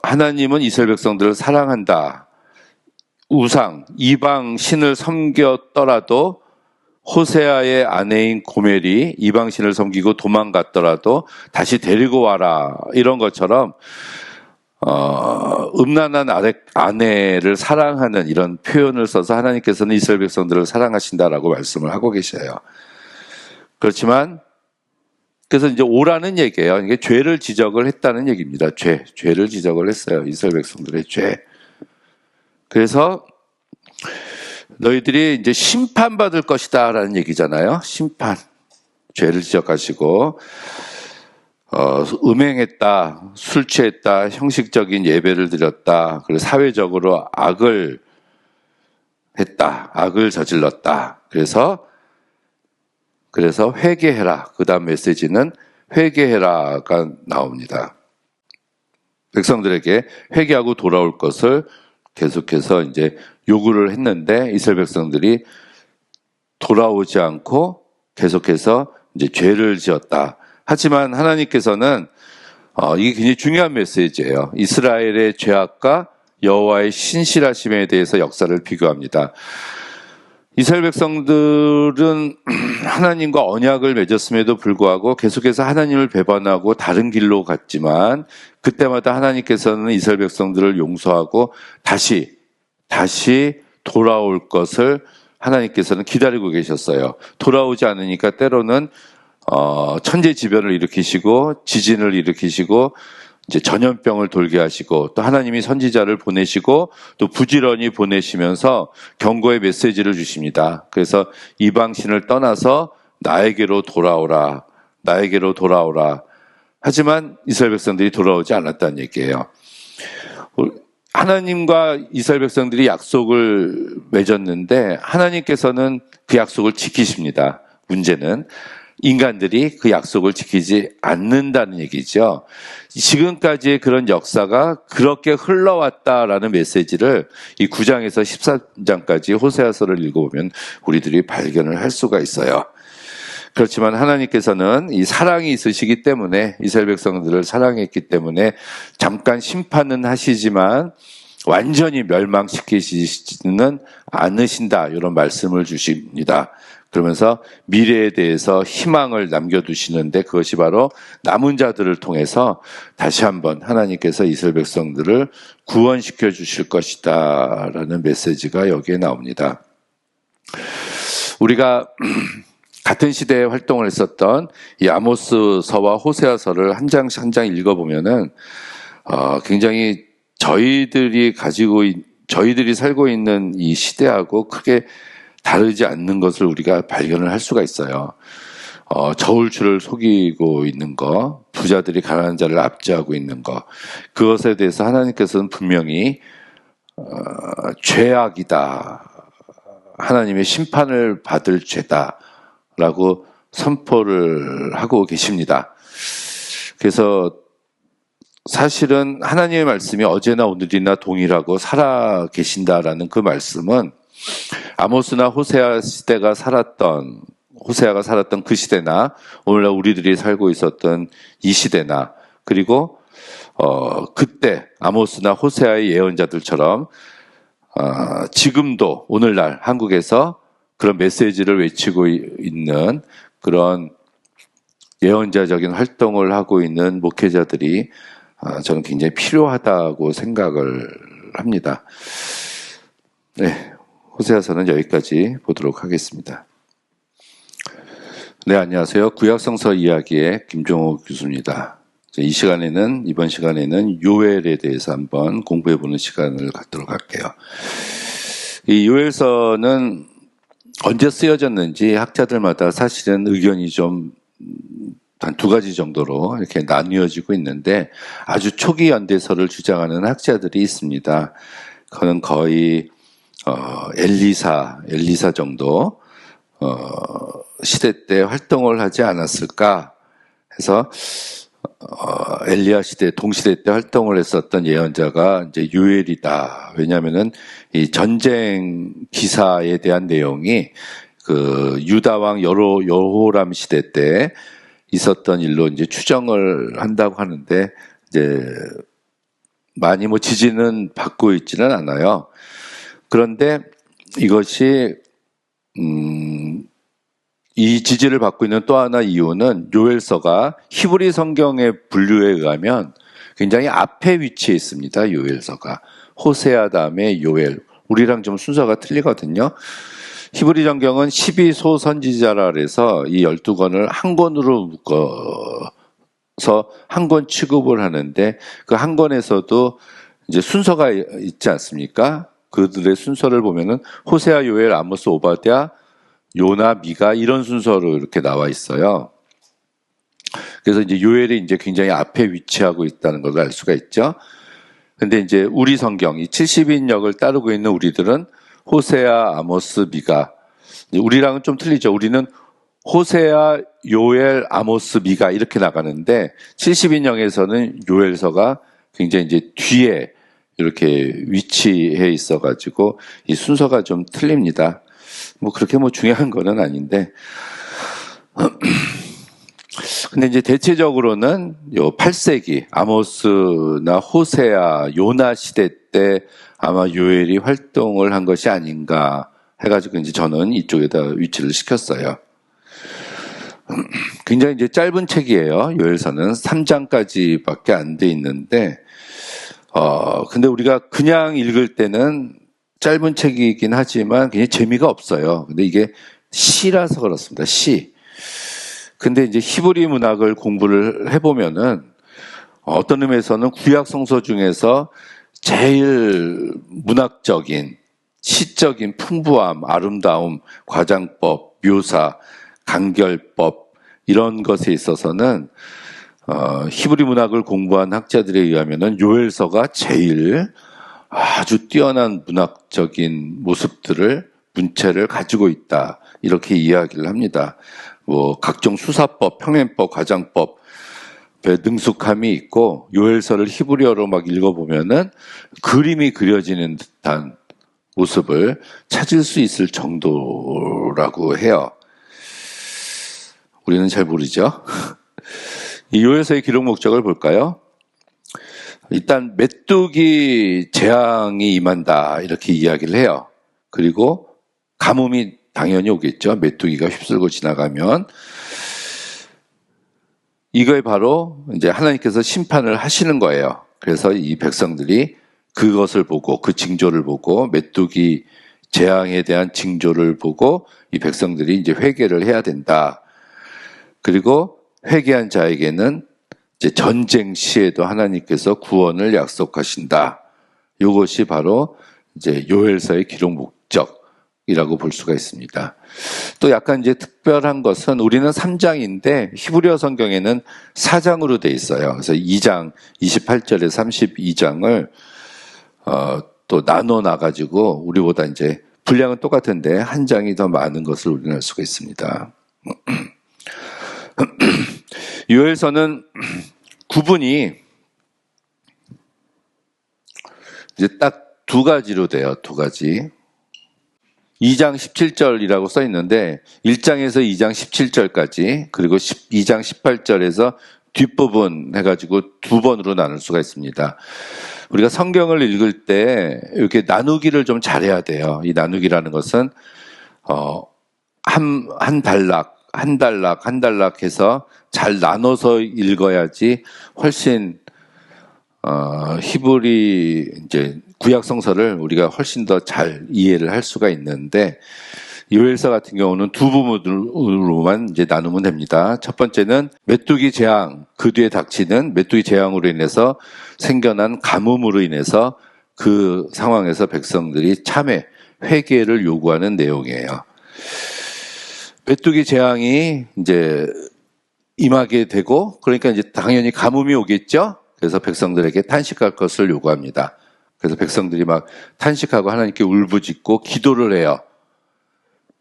하나님은 이스라엘 백성들을 사랑한다. 우상, 이방 신을 섬겼더라도 호세아의 아내인 고멜이 이방 신을 섬기고 도망갔더라도 다시 데리고 와라. 이런 것처럼 음란한 아내를 사랑하는 이런 표현을 써서 하나님께서는 이스라엘 백성들을 사랑하신다라고 말씀을 하고 계셔요. 그렇지만 그래서 이제 오라는 얘기예요. 이게 죄를 지적을 했다는 얘기입니다. 죄를 지적을 했어요. 이스라엘 백성들의 죄. 그래서 너희들이 이제 심판받을 것이다라는 얘기잖아요. 심판. 죄를 지적하시고 음행했다, 술 취했다, 형식적인 예배를 드렸다, 그리고 사회적으로 악을 했다, 악을 저질렀다. 그래서 회개해라. 그 다음 메시지는 회개해라가 나옵니다. 백성들에게 회개하고 돌아올 것을 계속해서 이제 요구를 했는데 이스라엘 백성들이 돌아오지 않고 계속해서 이제 죄를 지었다. 하지만 하나님께서는 이게 굉장히 중요한 메시지예요. 이스라엘의 죄악과 여호와의 신실하심에 대해서 역사를 비교합니다. 이스라엘 백성들은 하나님과 언약을 맺었음에도 불구하고 계속해서 하나님을 배반하고 다른 길로 갔지만 그때마다 하나님께서는 이스라엘 백성들을 용서하고 다시 돌아올 것을 하나님께서는 기다리고 계셨어요. 돌아오지 않으니까 때로는 천재지변을 일으키시고 지진을 일으키시고 이제 전염병을 돌게 하시고 또 하나님이 선지자를 보내시고 또 부지런히 보내시면서 경고의 메시지를 주십니다. 그래서 이방신을 떠나서 나에게로 돌아오라. 하지만 이스라엘 백성들이 돌아오지 않았다는 얘기예요. 하나님과 이스라엘 백성들이 약속을 맺었는데 하나님께서는 그 약속을 지키십니다. 문제는 인간들이 그 약속을 지키지 않는다는 얘기죠. 지금까지의 그런 역사가 그렇게 흘러왔다라는 메시지를 이 9장에서 13장까지 호세아서를 읽어보면 우리들이 발견을 할 수가 있어요. 그렇지만 하나님께서는 이 사랑이 있으시기 때문에 이스라엘 백성들을 사랑했기 때문에 잠깐 심판은 하시지만 완전히 멸망시키지는 않으신다. 이런 말씀을 주십니다. 그러면서 미래에 대해서 희망을 남겨두시는데 그것이 바로 남은 자들을 통해서 다시 한번 하나님께서 이스라엘 백성들을 구원시켜 주실 것이다 라는 메시지가 여기에 나옵니다. 우리가 같은 시대에 활동을 했었던 이 아모스서와 호세아서를 한 장씩 한 장 읽어보면은 굉장히 저희들이 살고 있는 이 시대하고 크게 다르지 않는 것을 우리가 발견을 할 수가 있어요. 저울추를 속이고 있는 거, 부자들이 가난한 자를 압제하고 있는 거, 그것에 대해서 하나님께서는 분명히 죄악이다, 하나님의 심판을 받을 죄다라고 선포를 하고 계십니다. 그래서 사실은 하나님의 말씀이 어제나 오늘이나 동일하고 살아 계신다라는 그 말씀은 아모스나 호세아가 살았던 그 시대나 오늘날 우리들이 살고 있었던 이 시대나 그리고 그때 아모스나 호세아의 예언자들처럼 지금도 오늘날 한국에서 그런 메시지를 외치고 있는 그런 예언자적인 활동을 하고 있는 목회자들이 저는 굉장히 필요하다고 생각을 합니다. 네, 호세아서는 여기까지 보도록 하겠습니다. 네, 안녕하세요. 구약성서 이야기의 김종호 교수입니다. 이번 시간에는 요엘에 대해서 한번 공부해보는 시간을 갖도록 할게요. 이 요엘서는 언제 쓰여졌는지 학자들마다 사실은 의견이 좀 한 두 가지 정도로 이렇게 나뉘어지고 있는데, 아주 초기 연대서를 주장하는 학자들이 있습니다. 그는 거의 엘리사 정도 시대 때 활동을 하지 않았을까 해서 엘리야 시대 동시대 때 활동을 했었던 예언자가 이제 요엘이다. 왜냐하면은 이 전쟁 기사에 대한 내용이 그 유다 왕 여호람 시대 때 있었던 일로 이제 추정을 한다고 하는데, 이제 많이 지지는 받고 있지는 않아요. 그런데 이것이 이 지지를 받고 있는 또 하나 이유는 요엘서가 히브리 성경의 분류에 의하면 굉장히 앞에 위치해 있습니다. 요엘서가 호세아 다음에 요엘, 우리랑 좀 순서가 틀리거든요. 히브리 성경은 12소 선지자라 그래서 이 12권을 한 권으로 묶어서 한 권 취급을 하는데, 그 한 권에서도 이제 순서가 있지 않습니까? 그들의 순서를 보면은 호세아, 요엘, 아모스, 오바댜, 요나, 미가 이런 순서로 이렇게 나와 있어요. 그래서 이제 요엘이 이제 굉장히 앞에 위치하고 있다는 걸 알 수가 있죠. 근데 이제 우리 성경, 이 70인역을 따르고 있는 우리들은 호세아, 아모스, 미가, 우리랑은 좀 틀리죠. 우리는 호세아, 요엘, 아모스, 미가 이렇게 나가는데 70인역에서는 요엘서가 굉장히 이제 뒤에 이렇게 위치해 있어가지고 이 순서가 좀 틀립니다. 그렇게 중요한 거는 아닌데. 근데 이제 대체적으로는 요 8세기 아모스나 호세아, 요나 시대 때 아마 요엘이 활동을 한 것이 아닌가 해가지고 이제 저는 이쪽에다 위치를 시켰어요. 굉장히 이제 짧은 책이에요. 요엘서는 3장까지밖에 안 돼 있는데, 근데 우리가 그냥 읽을 때는 짧은 책이긴 하지만 굉장히 재미가 없어요. 근데 이게 시라서 그렇습니다. 시. 근데 이제 히브리 문학을 공부를 해보면은 어떤 의미에서는 구약 성서 중에서 제일 문학적인, 시적인 풍부함, 아름다움, 과장법, 묘사, 간결법 이런 것에 있어서는 히브리 문학을 공부한 학자들에 의하면은 요엘서가 제일 아주 뛰어난 문학적인 모습들을, 문체를 가지고 있다, 이렇게 이야기를 합니다. 각종 수사법, 평행법, 과장법에 능숙함이 있고, 요엘서를 히브리어로 막 읽어보면은 그림이 그려지는 듯한 모습을 찾을 수 있을 정도라고 해요. 우리는 잘 모르죠. 이 요엘서의 기록 목적을 볼까요? 일단 메뚜기 재앙이 임한다, 이렇게 이야기를 해요. 그리고 가뭄이 당연히 오겠죠. 메뚜기가 휩쓸고 지나가면. 이거에 바로 이제 하나님께서 심판을 하시는 거예요. 그래서 이 백성들이 그것을 보고, 그 징조를 보고, 메뚜기 재앙에 대한 징조를 보고 이 백성들이 이제 회개를 해야 된다. 그리고 회개한 자에게는 이제 전쟁 시에도 하나님께서 구원을 약속하신다. 이것이 바로 이제 요엘서의 기록 목적이라고 볼 수가 있습니다. 또 약간 이제 특별한 것은 우리는 3장인데 히브리어 성경에는 4장으로 돼 있어요. 그래서 2장 28절에 32장을 또 나눠 놔가지고 우리보다 이제 분량은 똑같은데 한 장이 더 많은 것을 우리는 알 수가 있습니다. 요엘서는 구분이 이제 딱 두 가지로 돼요. 두 가지. 2장 17절이라고 써 있는데 1장에서 2장 17절까지, 그리고 2장 18절에서 뒷부분 해가지고 두 번으로 나눌 수가 있습니다. 우리가 성경을 읽을 때 이렇게 나누기를 좀 잘해야 돼요. 이 나누기라는 것은 한 단락, 한 단락, 한 단락 해서 잘 나눠서 읽어야지 훨씬, 히브리, 이제, 구약 성서를 우리가 훨씬 더 잘 이해를 할 수가 있는데, 요엘서 같은 경우는 두 부분으로만 이제 나누면 됩니다. 첫 번째는 메뚜기 재앙, 그 뒤에 닥치는 메뚜기 재앙으로 인해서 생겨난 가뭄으로 인해서 그 상황에서 백성들이 참회, 회개를 요구하는 내용이에요. 메뚜기 재앙이 이제 임하게 되고, 그러니까 이제 당연히 가뭄이 오겠죠? 그래서 백성들에게 탄식할 것을 요구합니다. 그래서 백성들이 막 탄식하고 하나님께 울부짖고 기도를 해요.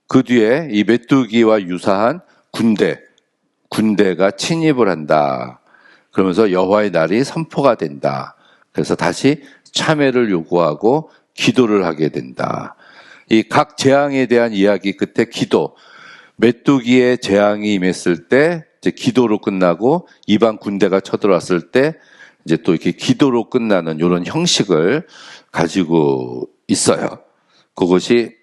그 뒤에 이 메뚜기와 유사한 군대가 침입을 한다. 그러면서 여호와의 날이 선포가 된다. 그래서 다시 참회를 요구하고 기도를 하게 된다. 이 각 재앙에 대한 이야기 끝에 기도, 메뚜기의 재앙이 임했을 때 이제 기도로 끝나고 이방 군대가 쳐들어왔을 때 이제 또 이렇게 기도로 끝나는 이런 형식을 가지고 있어요. 그것이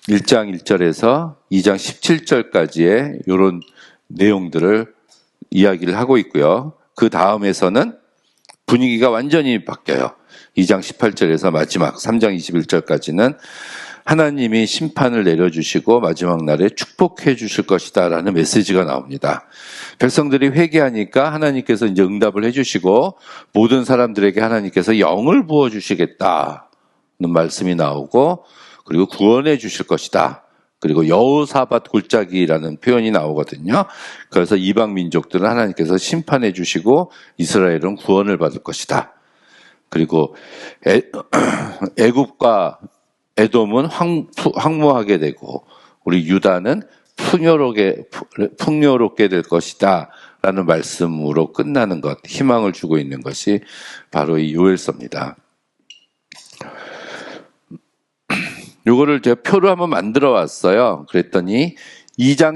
1장 1절에서 2장 17절까지의 이런 내용들을 이야기를 하고 있고요. 그 다음에서는 분위기가 완전히 바뀌어요. 2장 18절에서 마지막 3장 21절까지는 하나님이 심판을 내려주시고 마지막 날에 축복해 주실 것이다 라는 메시지가 나옵니다. 백성들이 회개하니까 하나님께서 이제 응답을 해주시고 모든 사람들에게 하나님께서 영을 부어주시겠다는 말씀이 나오고, 그리고 구원해 주실 것이다. 그리고 여호사밧 골짜기라는 표현이 나오거든요. 그래서 이방 민족들은 하나님께서 심판해 주시고 이스라엘은 구원을 받을 것이다. 그리고 애굽과 에돔은 황무하게 되고 우리 유다는 풍요롭게 될 것이다 라는 말씀으로 끝나는 것, 희망을 주고 있는 것이 바로 이 요엘서입니다. 요거를 제가 표로 한번 만들어 왔어요. 그랬더니 2장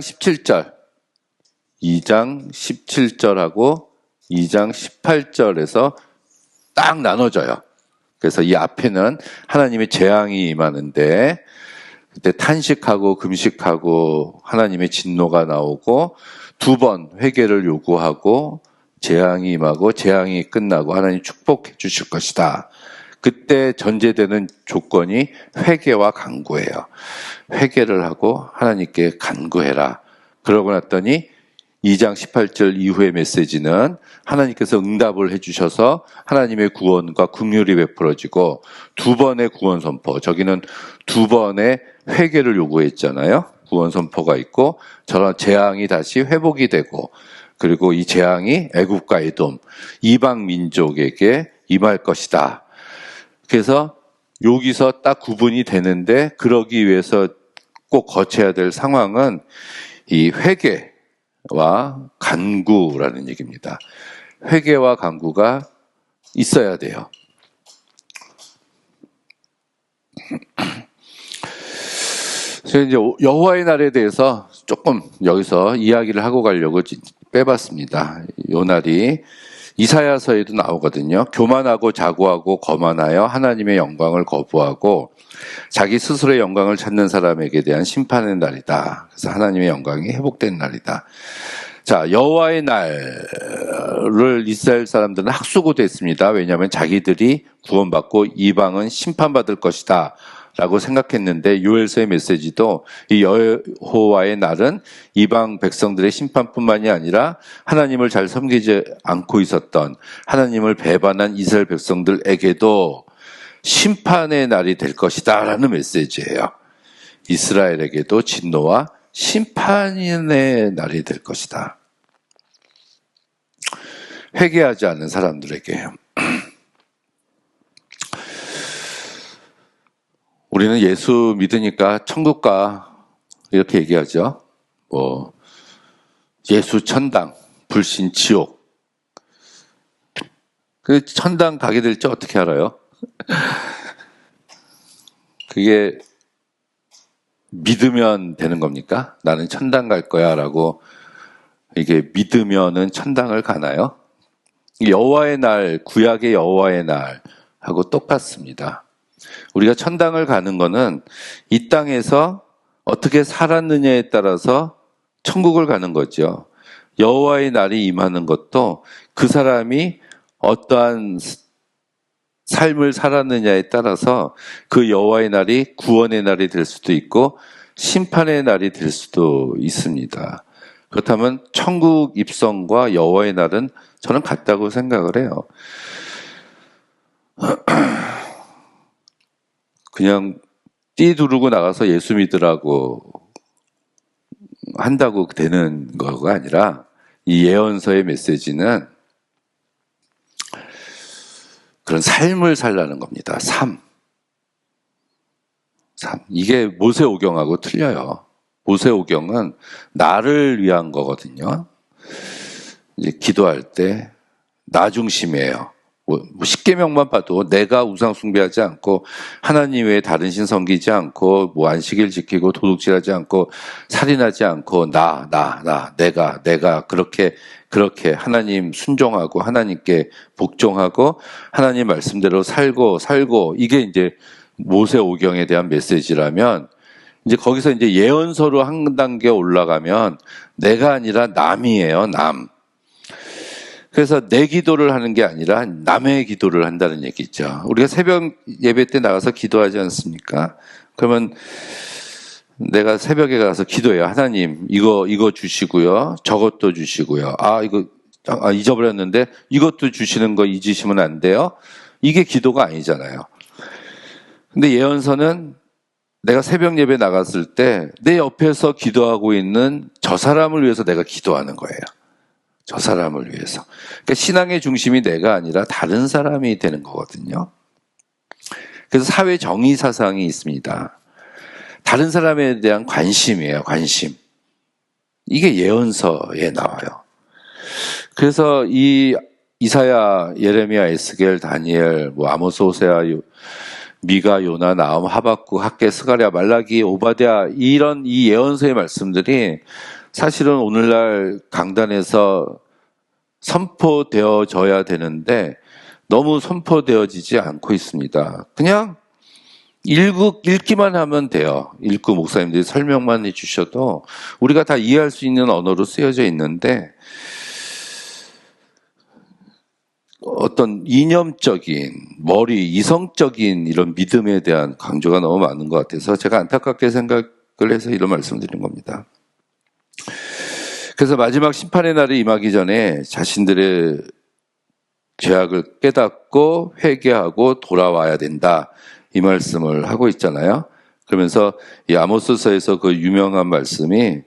17절하고 2장 18절에서 딱 나눠져요. 그래서 이 앞에는 하나님의 재앙이 임하는데 그때 탄식하고 금식하고 하나님의 진노가 나오고 두 번 회개를 요구하고 재앙이 임하고 재앙이 끝나고 하나님 축복해 주실 것이다. 그때 전제되는 조건이 회개와 간구예요. 회개를 하고 하나님께 간구해라. 그러고 났더니 2장 18절 이후의 메시지는 하나님께서 응답을 해주셔서 하나님의 구원과 긍휼이 베풀어지고 두 번의 구원 선포, 저기는 두 번의 회개를 요구했잖아요. 구원 선포가 있고 저런 재앙이 다시 회복이 되고, 그리고 이 재앙이 애굽과 에돔, 이방 민족에게 임할 것이다. 그래서 여기서 딱 구분이 되는데, 그러기 위해서 꼭 거쳐야 될 상황은 이 회개와 간구라는 얘기입니다. 회개와 간구가 있어야 돼요. 제가 이제 여호와의 날에 대해서 조금 여기서 이야기를 하고 가려고 빼봤습니다. 요 날이 이사야서에도 나오거든요. 교만하고 자고하고 거만하여 하나님의 영광을 거부하고 자기 스스로의 영광을 찾는 사람에게 대한 심판의 날이다. 그래서 하나님의 영광이 회복된 날이다. 자, 여호와의 날을 이스라엘 사람들은 학수고됐습니다. 왜냐하면 자기들이 구원받고 이방은 심판받을 것이다 라고 생각했는데, 요엘서의 메시지도 이 여호와의 날은 이방 백성들의 심판뿐만이 아니라 하나님을 잘 섬기지 않고 있었던, 하나님을 배반한 이스라엘 백성들에게도 심판의 날이 될 것이다 라는 메시지예요. 이스라엘에게도 진노와 심판의 날이 될 것이다. 회개하지 않는 사람들에게. 우리는 예수 믿으니까 천국 가 이렇게 얘기하죠. 예수 천당, 불신 지옥. 그 천당 가게 될지 어떻게 알아요? 그게 믿으면 되는 겁니까? 나는 천당 갈 거야 라고 이게 믿으면은 천당을 가나요? 여호와의 날, 구약의 여호와의 날하고 똑같습니다. 우리가 천당을 가는 거는 이 땅에서 어떻게 살았느냐에 따라서 천국을 가는 거죠. 여호와의 날이 임하는 것도 그 사람이 어떠한 삶을 살았느냐에 따라서 그 여호와의 날이 구원의 날이 될 수도 있고 심판의 날이 될 수도 있습니다. 그렇다면 천국 입성과 여호와의 날은 저는 같다고 생각을 해요. 그냥 띠 두르고 나가서 예수 믿으라고 한다고 되는 거가 아니라 이 예언서의 메시지는 그런 삶을 살라는 겁니다. 삶. 이게 모세오경하고 틀려요. 모세오경은 나를 위한 거거든요. 이제 기도할 때 나 중심이에요. 뭐 10계명만 봐도 내가 우상 숭배하지 않고 하나님 외에 다른 신 섬기지 않고 뭐 안식일 지키고 도둑질하지 않고 살인하지 않고 내가 그렇게 하나님 순종하고 하나님께 복종하고 하나님 말씀대로 살고 이게 이제 모세오경에 대한 메시지라면 이제 거기서 이제 예언서로 한 단계 올라가면 내가 아니라 남이에요, 남. 그래서 내 기도를 하는 게 아니라 남의 기도를 한다는 얘기죠. 우리가 새벽 예배 때 나가서 기도하지 않습니까? 그러면 내가 새벽에 가서 기도해요. 하나님, 이거 주시고요. 저것도 주시고요. 이거 잊어버렸는데 이것도 주시는 거 잊으시면 안 돼요. 이게 기도가 아니잖아요. 근데 예언서는 내가 새벽 예배 나갔을 때 내 옆에서 기도하고 있는 저 사람을 위해서 내가 기도하는 거예요. 저 사람을 위해서. 그러니까 신앙의 중심이 내가 아니라 다른 사람이 되는 거거든요. 그래서 사회 정의 사상이 있습니다. 다른 사람에 대한 관심이에요, 관심. 이게 예언서에 나와요. 그래서 이 이사야, 예레미야, 에스겔, 다니엘, 뭐 아모스, 호세아, 미가, 요나, 나훔, 하박국, 학개, 스가랴, 말라기, 오바댜 이런 이 예언서의 말씀들이 사실은 오늘날 강단에서 선포되어져야 되는데 너무 선포되어지지 않고 있습니다. 그냥 읽기만 하면 돼요. 읽고 목사님들이 설명만 해주셔도 우리가 다 이해할 수 있는 언어로 쓰여져 있는데 어떤 이념적인 이성적인 이런 믿음에 대한 강조가 너무 많은 것 같아서 제가 안타깝게 생각을 해서 이런 말씀드린 겁니다. 그래서 마지막 심판의 날이 임하기 전에 자신들의 죄악을 깨닫고 회개하고 돌아와야 된다. 이 말씀을 하고 있잖아요. 그러면서 이 아모스서에서 그 유명한 말씀이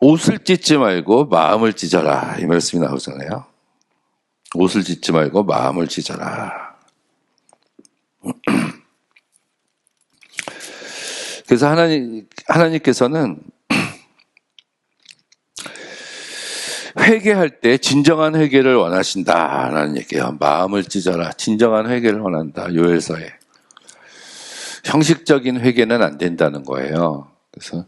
옷을 찢지 말고 마음을 찢어라. 이 말씀이 나오잖아요. 옷을 찢지 말고 마음을 찢어라. 그래서 하나님께서는 회개할 때 진정한 회개를 원하신다라는 얘기예요. 마음을 찢어라. 진정한 회개를 원한다. 요엘서에. 형식적인 회개는 안 된다는 거예요. 그래서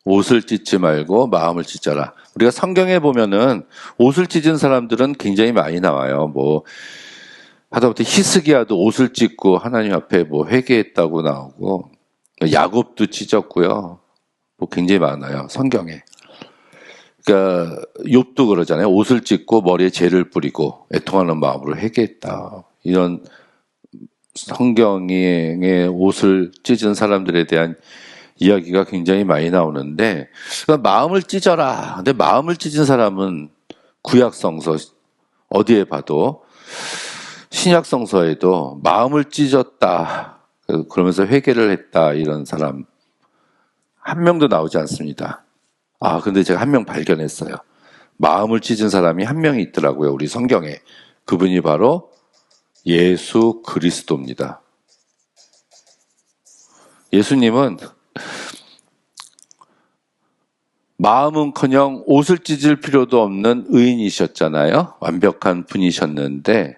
옷을 찢지 말고 마음을 찢어라. 우리가 성경에 보면은 옷을 찢은 사람들은 굉장히 많이 나와요. 뭐 하다못해 히스기야도 옷을 찢고 하나님 앞에 뭐 회개했다고 나오고 야곱도 찢었고요. 뭐 굉장히 많아요. 성경에. 그러니까 욥도 그러잖아요. 옷을 찢고 머리에 재를 뿌리고 애통하는 마음으로 회개했다. 이런 성경의 옷을 찢은 사람들에 대한 이야기가 굉장히 많이 나오는데 그러니까 마음을 찢어라. 근데 마음을 찢은 사람은 구약성서 어디에 봐도 신약성서에도 마음을 찢었다. 그러면서 회개를 했다. 이런 사람 한 명도 나오지 않습니다. 근데 제가 한 명 발견했어요. 마음을 찢은 사람이 한 명이 있더라고요. 우리 성경에. 그분이 바로 예수 그리스도입니다. 예수님은 마음은커녕 옷을 찢을 필요도 없는 의인이셨잖아요. 완벽한 분이셨는데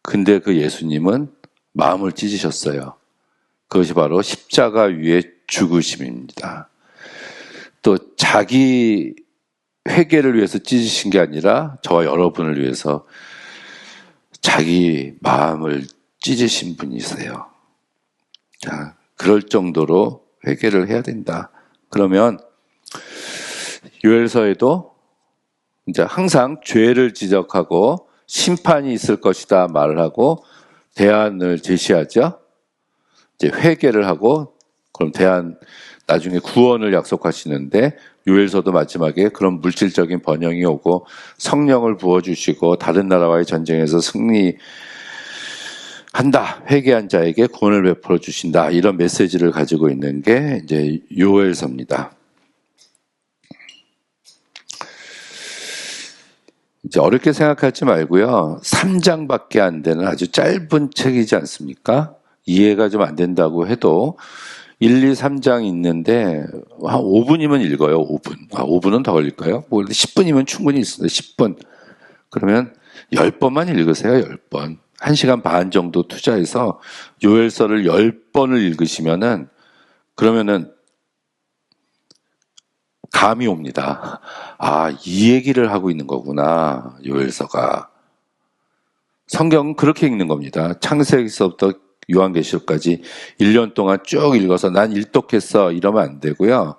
근데 그 예수님은 마음을 찢으셨어요. 그것이 바로 십자가 위에 죽으심입니다. 또 자기 회개를 위해서 찢으신 게 아니라 저와 여러분을 위해서 자기 마음을 찢으신 분이세요. 자, 그럴 정도로 회개를 해야 된다. 그러면 요엘서에도 이제 항상 죄를 지적하고 심판이 있을 것이다 말을 하고 대안을 제시하죠. 이제 회개를 하고 그럼 나중에 구원을 약속하시는데 요엘서도 마지막에 그런 물질적인 번영이 오고 성령을 부어주시고 다른 나라와의 전쟁에서 승리한다. 회개한 자에게 구원을 베풀어 주신다. 이런 메시지를 가지고 있는 게 이제 요엘서입니다. 이제 어렵게 생각하지 말고요. 3장밖에 안 되는 아주 짧은 책이지 않습니까? 이해가 좀 안 된다고 해도 1, 2, 3장 있는데 한 5분이면 읽어요. 5분. 5분은 더 걸릴까요? 10분이면 충분히 있습니다. 10분. 그러면 10번만 읽으세요. 10번. 1시간 반 정도 투자해서 요엘서를 10번을 읽으시면은 그러면은 감이 옵니다. 이 얘기를 하고 있는 거구나. 요엘서가. 성경은 그렇게 읽는 겁니다. 창세기서부터 요한계시록까지 1년 동안 쭉 읽어서 난 일독했어 이러면 안 되고요.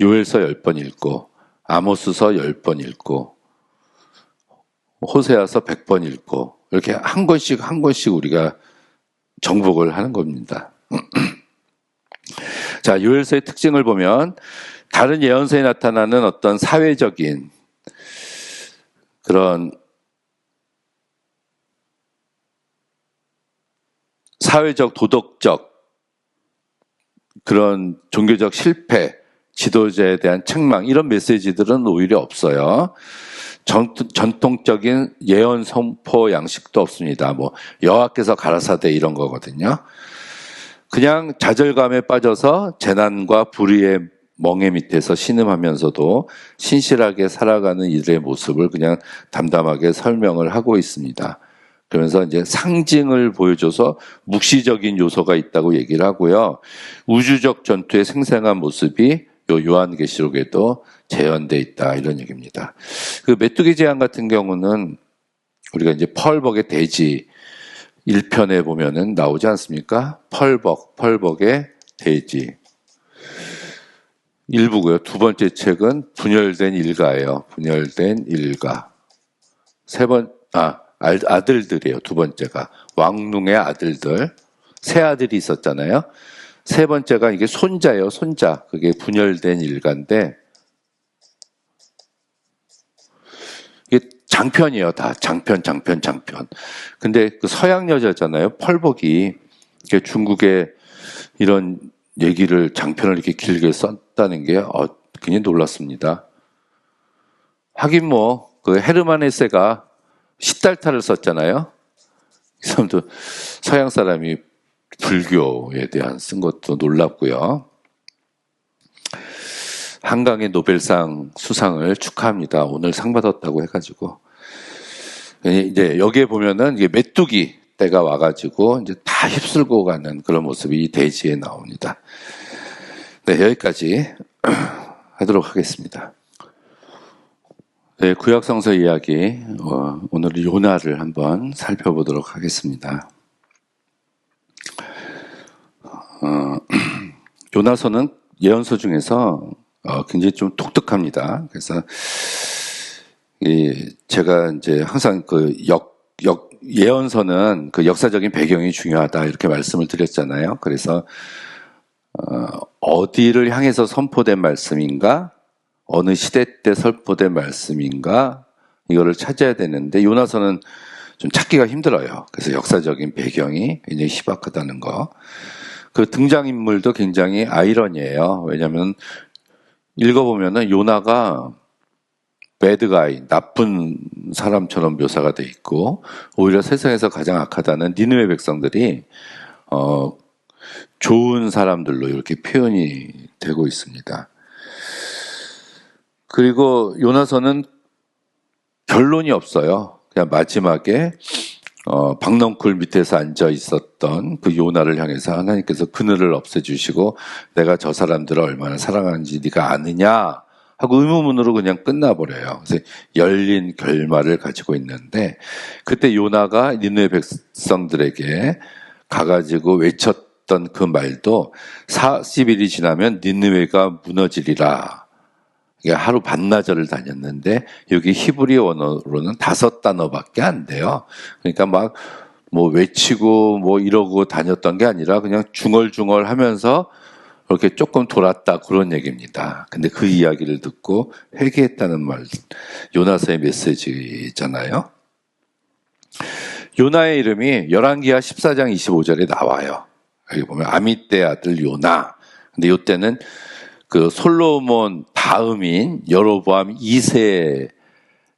요엘서 10번 읽고 아모스서 10번 읽고 호세아서 100번 읽고 이렇게 한 권씩 우리가 정복을 하는 겁니다. 자, 요엘서의 특징을 보면 다른 예언서에 나타나는 어떤 사회적인 그런 사회적, 도덕적, 그런 종교적 실패, 지도자에 대한 책망, 이런 메시지들은 오히려 없어요. 전통적인 예언 선포 양식도 없습니다. 여호와께서 가라사대 이런 거거든요. 그냥 좌절감에 빠져서 재난과 불의의 멍에 밑에서 신음하면서도 신실하게 살아가는 이들의 모습을 그냥 담담하게 설명을 하고 있습니다. 그러면서 이제 상징을 보여줘서 묵시적인 요소가 있다고 얘기를 하고요. 우주적 전투의 생생한 모습이 요한계시록에도 재현되어 있다 이런 얘기입니다. 그 메뚜기 제안 같은 경우는 우리가 이제 펄벅의 돼지 1편에 보면은 나오지 않습니까? 펄벅의 돼지. 일부고요. 두 번째 책은 분열된 일가예요. 분열된 일가. 아들들이에요. 두 번째가 왕릉의 아들들. 세 아들이 있었잖아요. 세 번째가 이게 손자예요. 손자. 그게 분열된 일가인데 이게 장편이에요. 다 장편. 근데 그 서양 여자잖아요. 펄벅이 중국의 이런 얘기를 장편을 이렇게 길게 썼다는 게 굉장히 놀랐습니다. 하긴 그 헤르만 헤세가 시달타를 썼잖아요. 이 사람도 서양 사람이 불교에 대한 쓴 것도 놀랍고요. 한강의 노벨상 수상을 축하합니다. 오늘 상 받았다고 해가지고. 이제 여기에 보면은 이게 메뚜기 때가 와가지고 이제 다 휩쓸고 가는 그런 모습이 이 대지에 나옵니다. 네, 여기까지 하도록 하겠습니다. 네, 구약성서 이야기, 오늘 요나를 한번 살펴보도록 하겠습니다. 요나서는 예언서 중에서 굉장히 좀 독특합니다. 그래서 제가 이제 항상 예언서는 그 역사적인 배경이 중요하다 이렇게 말씀을 드렸잖아요. 그래서 어디를 향해서 선포된 말씀인가, 어느 시대 때 선포된 말씀인가 이거를 찾아야 되는데 요나서는 좀 찾기가 힘들어요. 그래서 역사적인 배경이 굉장히 희박하다는 거. 그 등장인물도 굉장히 아이러니해요. 왜냐하면 읽어보면은 요나가 배드가이, 나쁜 사람처럼 묘사가 돼 있고 오히려 세상에서 가장 악하다는 니느웨 백성들이 좋은 사람들로 이렇게 표현이 되고 있습니다. 그리고 요나서는 결론이 없어요. 그냥 마지막에 박넝쿨 밑에서 앉아 있었던 그 요나를 향해서 하나님께서 그늘을 없애주시고 내가 저 사람들을 얼마나 사랑하는지 네가 아느냐 하고 의문문으로 그냥 끝나버려요. 그래서 열린 결말을 가지고 있는데 그때 요나가 니느웨 백성들에게 가가지고 외쳤던 그 말도 40일이 지나면 니느웨가 무너지리라. 이게 하루 반나절을 다녔는데 여기 히브리 언어로는 5단어밖에 안 돼요. 그러니까 막 뭐 외치고 뭐 이러고 다녔던 게 아니라 그냥 중얼중얼 하면서 그렇게 조금 돌았다 그런 얘기입니다. 근데 그 이야기를 듣고 회개했다는 말, 요나서의 메시지잖아요. 요나의 이름이 열왕기하 14장 25절에 나와요. 여기 보면 아미떼 아들 요나. 근데 이때는 그 솔로몬 다음인 여로보암 2세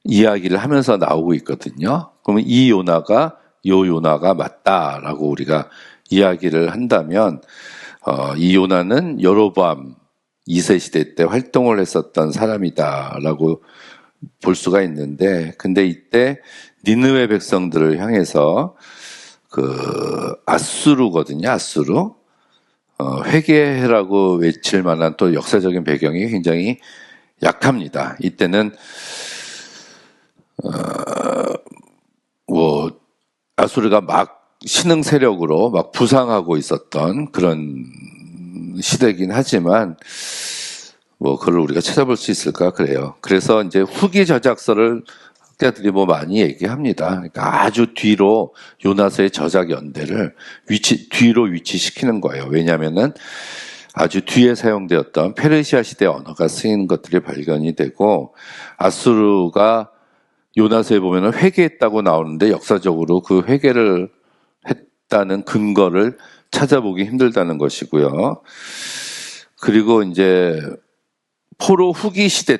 이야기를 하면서 나오고 있거든요. 그러면 이 요나가 요 요나가 맞다라고 우리가 이야기를 한다면 이 요나는 여로보암 2세 시대 때 활동을 했었던 사람이다라고 볼 수가 있는데, 근데 이때 니느웨 백성들을 향해서 그 아수르거든요. 아수르 회개해라고 외칠 만한 또 역사적인 배경이 굉장히 약합니다. 이때는 뭐 아수르가 막 신흥 세력으로 막 부상하고 있었던 그런 시대긴 하지만 뭐 그걸 우리가 찾아볼 수 있을까 그래요. 그래서 이제 후기 저작서를 학자들이 뭐 많이 얘기합니다. 그러니까 아주 뒤로 요나서의 저작 연대를 뒤로 위치시키는 거예요. 왜냐하면은 아주 뒤에 사용되었던 페르시아 시대 언어가 쓰이는 것들이 발견이 되고 아수르가 요나서에 보면은 회개했다고 나오는데 역사적으로 그 회개를 했다는 근거를 찾아보기 힘들다는 것이고요. 그리고 이제 포로 후기 시대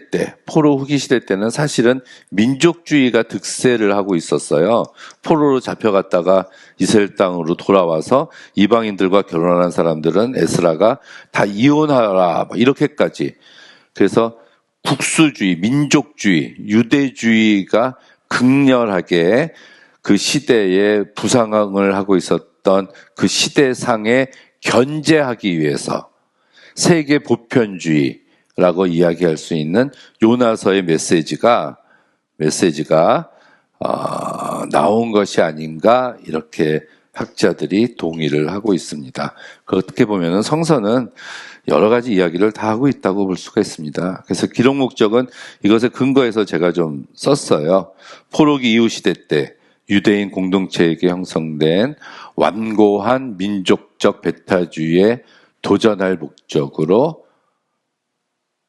때는 사실은 민족주의가 득세를 하고 있었어요. 포로로 잡혀갔다가 이스라엘 땅으로 돌아와서 이방인들과 결혼한 사람들은 에스라가 다 이혼하라 이렇게까지. 그래서 국수주의, 민족주의, 유대주의가 극렬하게 그 시대에 부상을 하고 있었던 그 시대상에 견제하기 위해서 세계 보편주의라고 이야기할 수 있는 요나서의 메시지가 나온 것이 아닌가 이렇게 학자들이 동의를 하고 있습니다. 그렇게 보면은 성서는 여러 가지 이야기를 다 하고 있다고 볼 수가 있습니다. 그래서 기록 목적은 이것에 근거해서 제가 좀 썼어요. 포로기 이후 시대 때 유대인 공동체에게 형성된 완고한 민족적 배타주의에 도전할 목적으로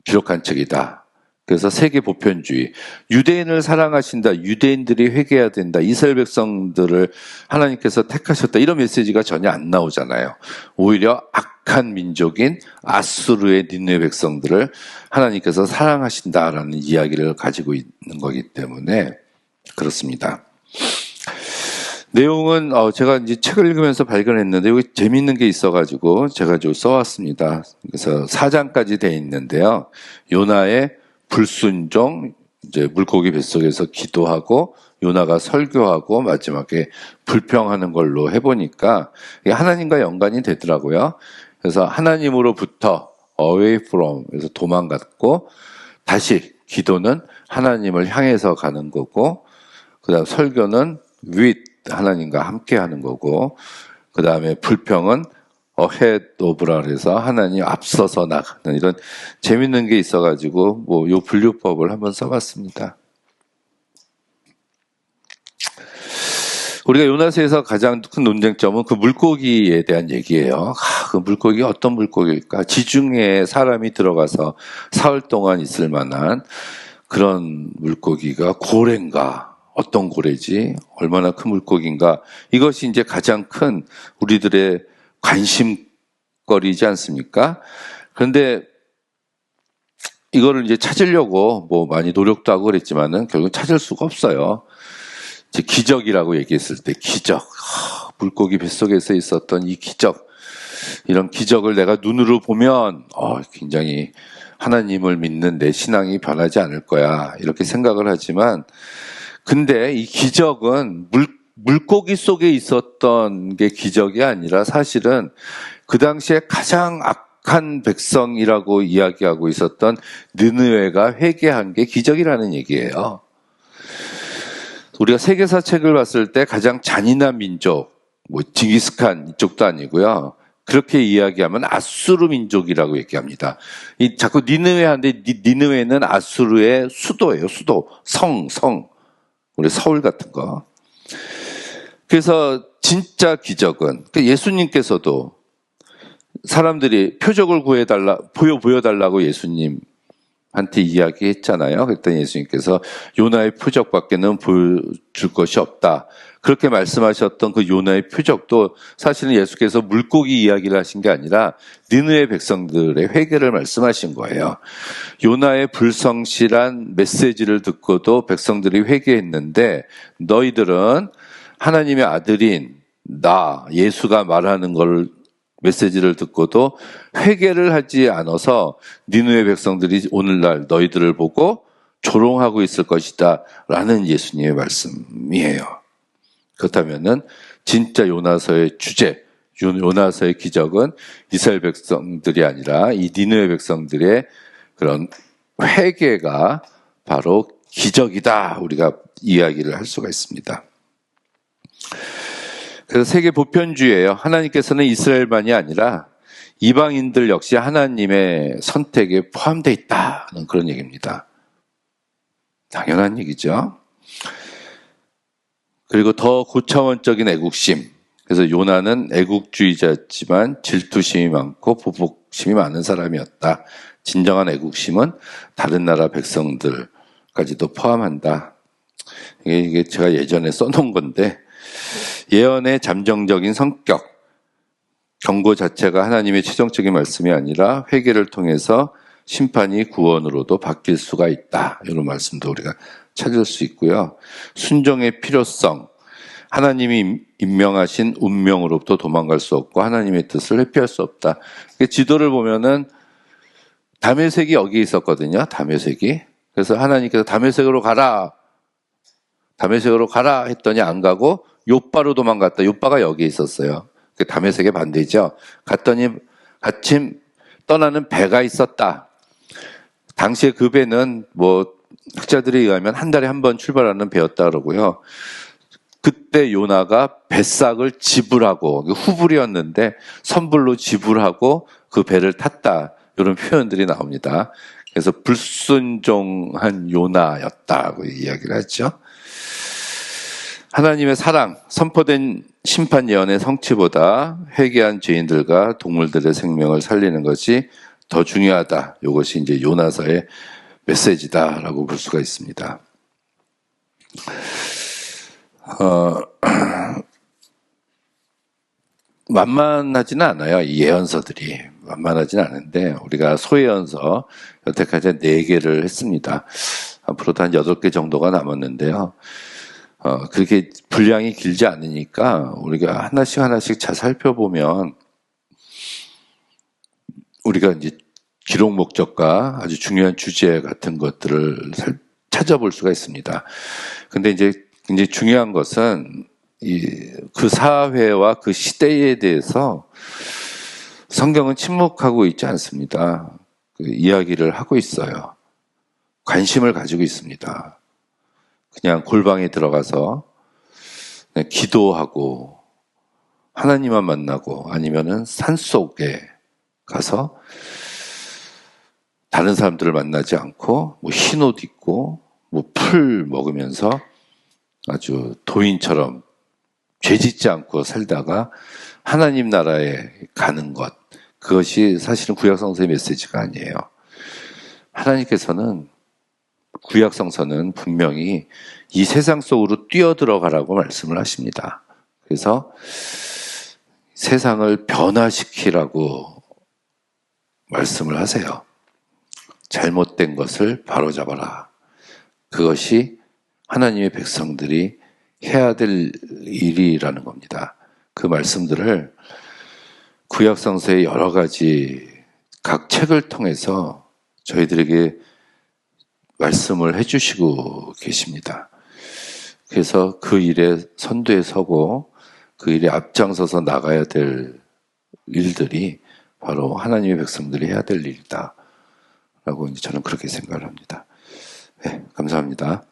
기록한 책이다. 그래서 세계 보편주의, 유대인을 사랑하신다, 유대인들이 회개해야 된다, 이스라엘 백성들을 하나님께서 택하셨다, 이런 메시지가 전혀 안 나오잖아요. 오히려 악한 민족인 아수르의 니느웨 백성들을 하나님께서 사랑하신다라는 이야기를 가지고 있는 거기 때문에 그렇습니다. 내용은 제가 이제 책을 읽으면서 발견했는데 여기 재미있는 게 있어가지고 제가 좀 써왔습니다. 그래서 4장까지 돼 있는데요. 요나의 불순종, 이제 물고기 뱃속에서 기도하고 요나가 설교하고 마지막에 불평하는 걸로 해보니까 이게 하나님과 연관이 되더라고요. 그래서 하나님으로부터 away from, 그래서 도망갔고 다시 기도는 하나님을 향해서 가는 거고 그 다음 설교는 with, 하나님과 함께 하는 거고 그 다음에 불평은 ahead of라 그래서 하나님 앞서서 나가는 이런 재밌는 게 있어가지고 뭐 요 분류법을 한번 써봤습니다. 우리가 요나서에서 가장 큰 논쟁점은 그 물고기에 대한 얘기예요. 그 물고기 어떤 물고기일까? 지중해에 사람이 들어가서 사흘 동안 있을 만한 그런 물고기가 고래인가? 어떤 고래지? 얼마나 큰 물고기인가? 이것이 이제 가장 큰 우리들의 관심거리지 않습니까? 그런데 이거를 이제 찾으려고 뭐 많이 노력도 하고 그랬지만은 결국 찾을 수가 없어요. 이제 기적이라고 얘기했을 때 기적, 물고기 뱃속에서 있었던 이 기적, 이런 기적을 내가 눈으로 보면 굉장히 하나님을 믿는 내 신앙이 변하지 않을 거야 이렇게 생각을 하지만 근데 이 기적은 물고기 속에 있었던 게 기적이 아니라 사실은 그 당시에 가장 악한 백성이라고 이야기하고 있었던 느느웨가 회개한 게 기적이라는 얘기예요. 우리가 세계사 책을 봤을 때 가장 잔인한 민족, 뭐 징기스칸 이쪽도 아니고요. 그렇게 이야기하면 아수르 민족이라고 얘기합니다. 자꾸 니느웨 하는데 니느웨는 아수르의 수도예요. 수도. 성. 우리 서울 같은 거. 그래서 진짜 기적은 예수님께서도 사람들이 표적을 보여달라고 예수님한테 이야기했잖아요. 그랬더니 예수님께서 요나의 표적밖에는 보여줄 것이 없다. 그렇게 말씀하셨던 그 요나의 표적도 사실은 예수께서 물고기 이야기를 하신 게 아니라 느느웨 백성들의 회개를 말씀하신 거예요. 요나의 불성실한 메시지를 듣고도 백성들이 회개했는데 너희들은 하나님의 아들인 나 예수가 말하는 걸 메시지를 듣고도 회개를 하지 않아서 니느웨 백성들이 오늘날 너희들을 보고 조롱하고 있을 것이다 라는 예수님의 말씀이에요. 그렇다면은 진짜 요나서의 주제, 요나서의 기적은 이스라엘 백성들이 아니라 이 니느웨 백성들의 그런 회개가 바로 기적이다 우리가 이야기를 할 수가 있습니다. 그래서 세계 보편주의예요. 하나님께서는 이스라엘만이 아니라 이방인들 역시 하나님의 선택에 포함되어 있다는 그런 얘기입니다. 당연한 얘기죠. 그리고 더 고차원적인 애국심. 그래서 요나는 애국주의자였지만 질투심이 많고 보복심이 많은 사람이었다. 진정한 애국심은 다른 나라 백성들까지도 포함한다. 이게 제가 예전에 써놓은 건데 예언의 잠정적인 성격, 경고 자체가 하나님의 최종적인 말씀이 아니라 회개를 통해서 심판이 구원으로도 바뀔 수가 있다. 이런 말씀도 우리가 찾을 수 있고요. 순종의 필요성, 하나님이 임명하신 운명으로부터 도망갈 수 없고 하나님의 뜻을 회피할 수 없다. 지도를 보면은 다메섹이 여기 있었거든요. 다메섹이. 그래서 하나님께서 다메섹으로 가라 했더니 안 가고 요빠로 도망갔다. 요빠가 여기 있었어요. 다메섹의 반대죠. 갔더니 마침 떠나는 배가 있었다. 당시에 그 배는 뭐 학자들에 의하면 한 달에 한 번 출발하는 배였다 그러고요. 그때 요나가 뱃삭을 지불하고 후불이었는데 선불로 지불하고 그 배를 탔다. 이런 표현들이 나옵니다. 그래서 불순종한 요나였다고 이야기를 하죠. 하나님의 사랑, 선포된 심판 예언의 성취보다 회개한 죄인들과 동물들의 생명을 살리는 것이 더 중요하다. 이것이 이제 요나서의 메시지다라고 볼 수가 있습니다. 만만하지는 않아요. 이 예언서들이 만만하지는 않은데 우리가 소예언서 여태까지 4개를 했습니다. 앞으로도 한 8개 정도가 남았는데요. 그렇게 분량이 길지 않으니까 우리가 하나씩 잘 살펴보면 우리가 이제 기록 목적과 아주 중요한 주제 같은 것들을 찾아볼 수가 있습니다. 근데 이제 굉장히 중요한 것은 그 사회와 그 시대에 대해서 성경은 침묵하고 있지 않습니다. 그 이야기를 하고 있어요. 관심을 가지고 있습니다. 그냥 골방에 들어가서 그냥 기도하고 하나님만 만나고 아니면은 산속에 가서 다른 사람들을 만나지 않고 뭐 흰 옷 입고 뭐 풀 먹으면서 아주 도인처럼 죄짓지 않고 살다가 하나님 나라에 가는 것, 그것이 사실은 구약성서의 메시지가 아니에요. 하나님께서는 구약성서는 분명히 이 세상 속으로 뛰어들어가라고 말씀을 하십니다. 그래서 세상을 변화시키라고 말씀을 하세요. 잘못된 것을 바로잡아라. 그것이 하나님의 백성들이 해야 될 일이라는 겁니다. 그 말씀들을 구약성서의 여러 가지 각 책을 통해서 저희들에게 말씀을 해주시고 계십니다. 그래서 그 일에 선두에 서고 그 일에 앞장서서 나가야 될 일들이 바로 하나님의 백성들이 해야 될 일이다. 라고 이제 저는 그렇게 생각을 합니다. 네, 감사합니다.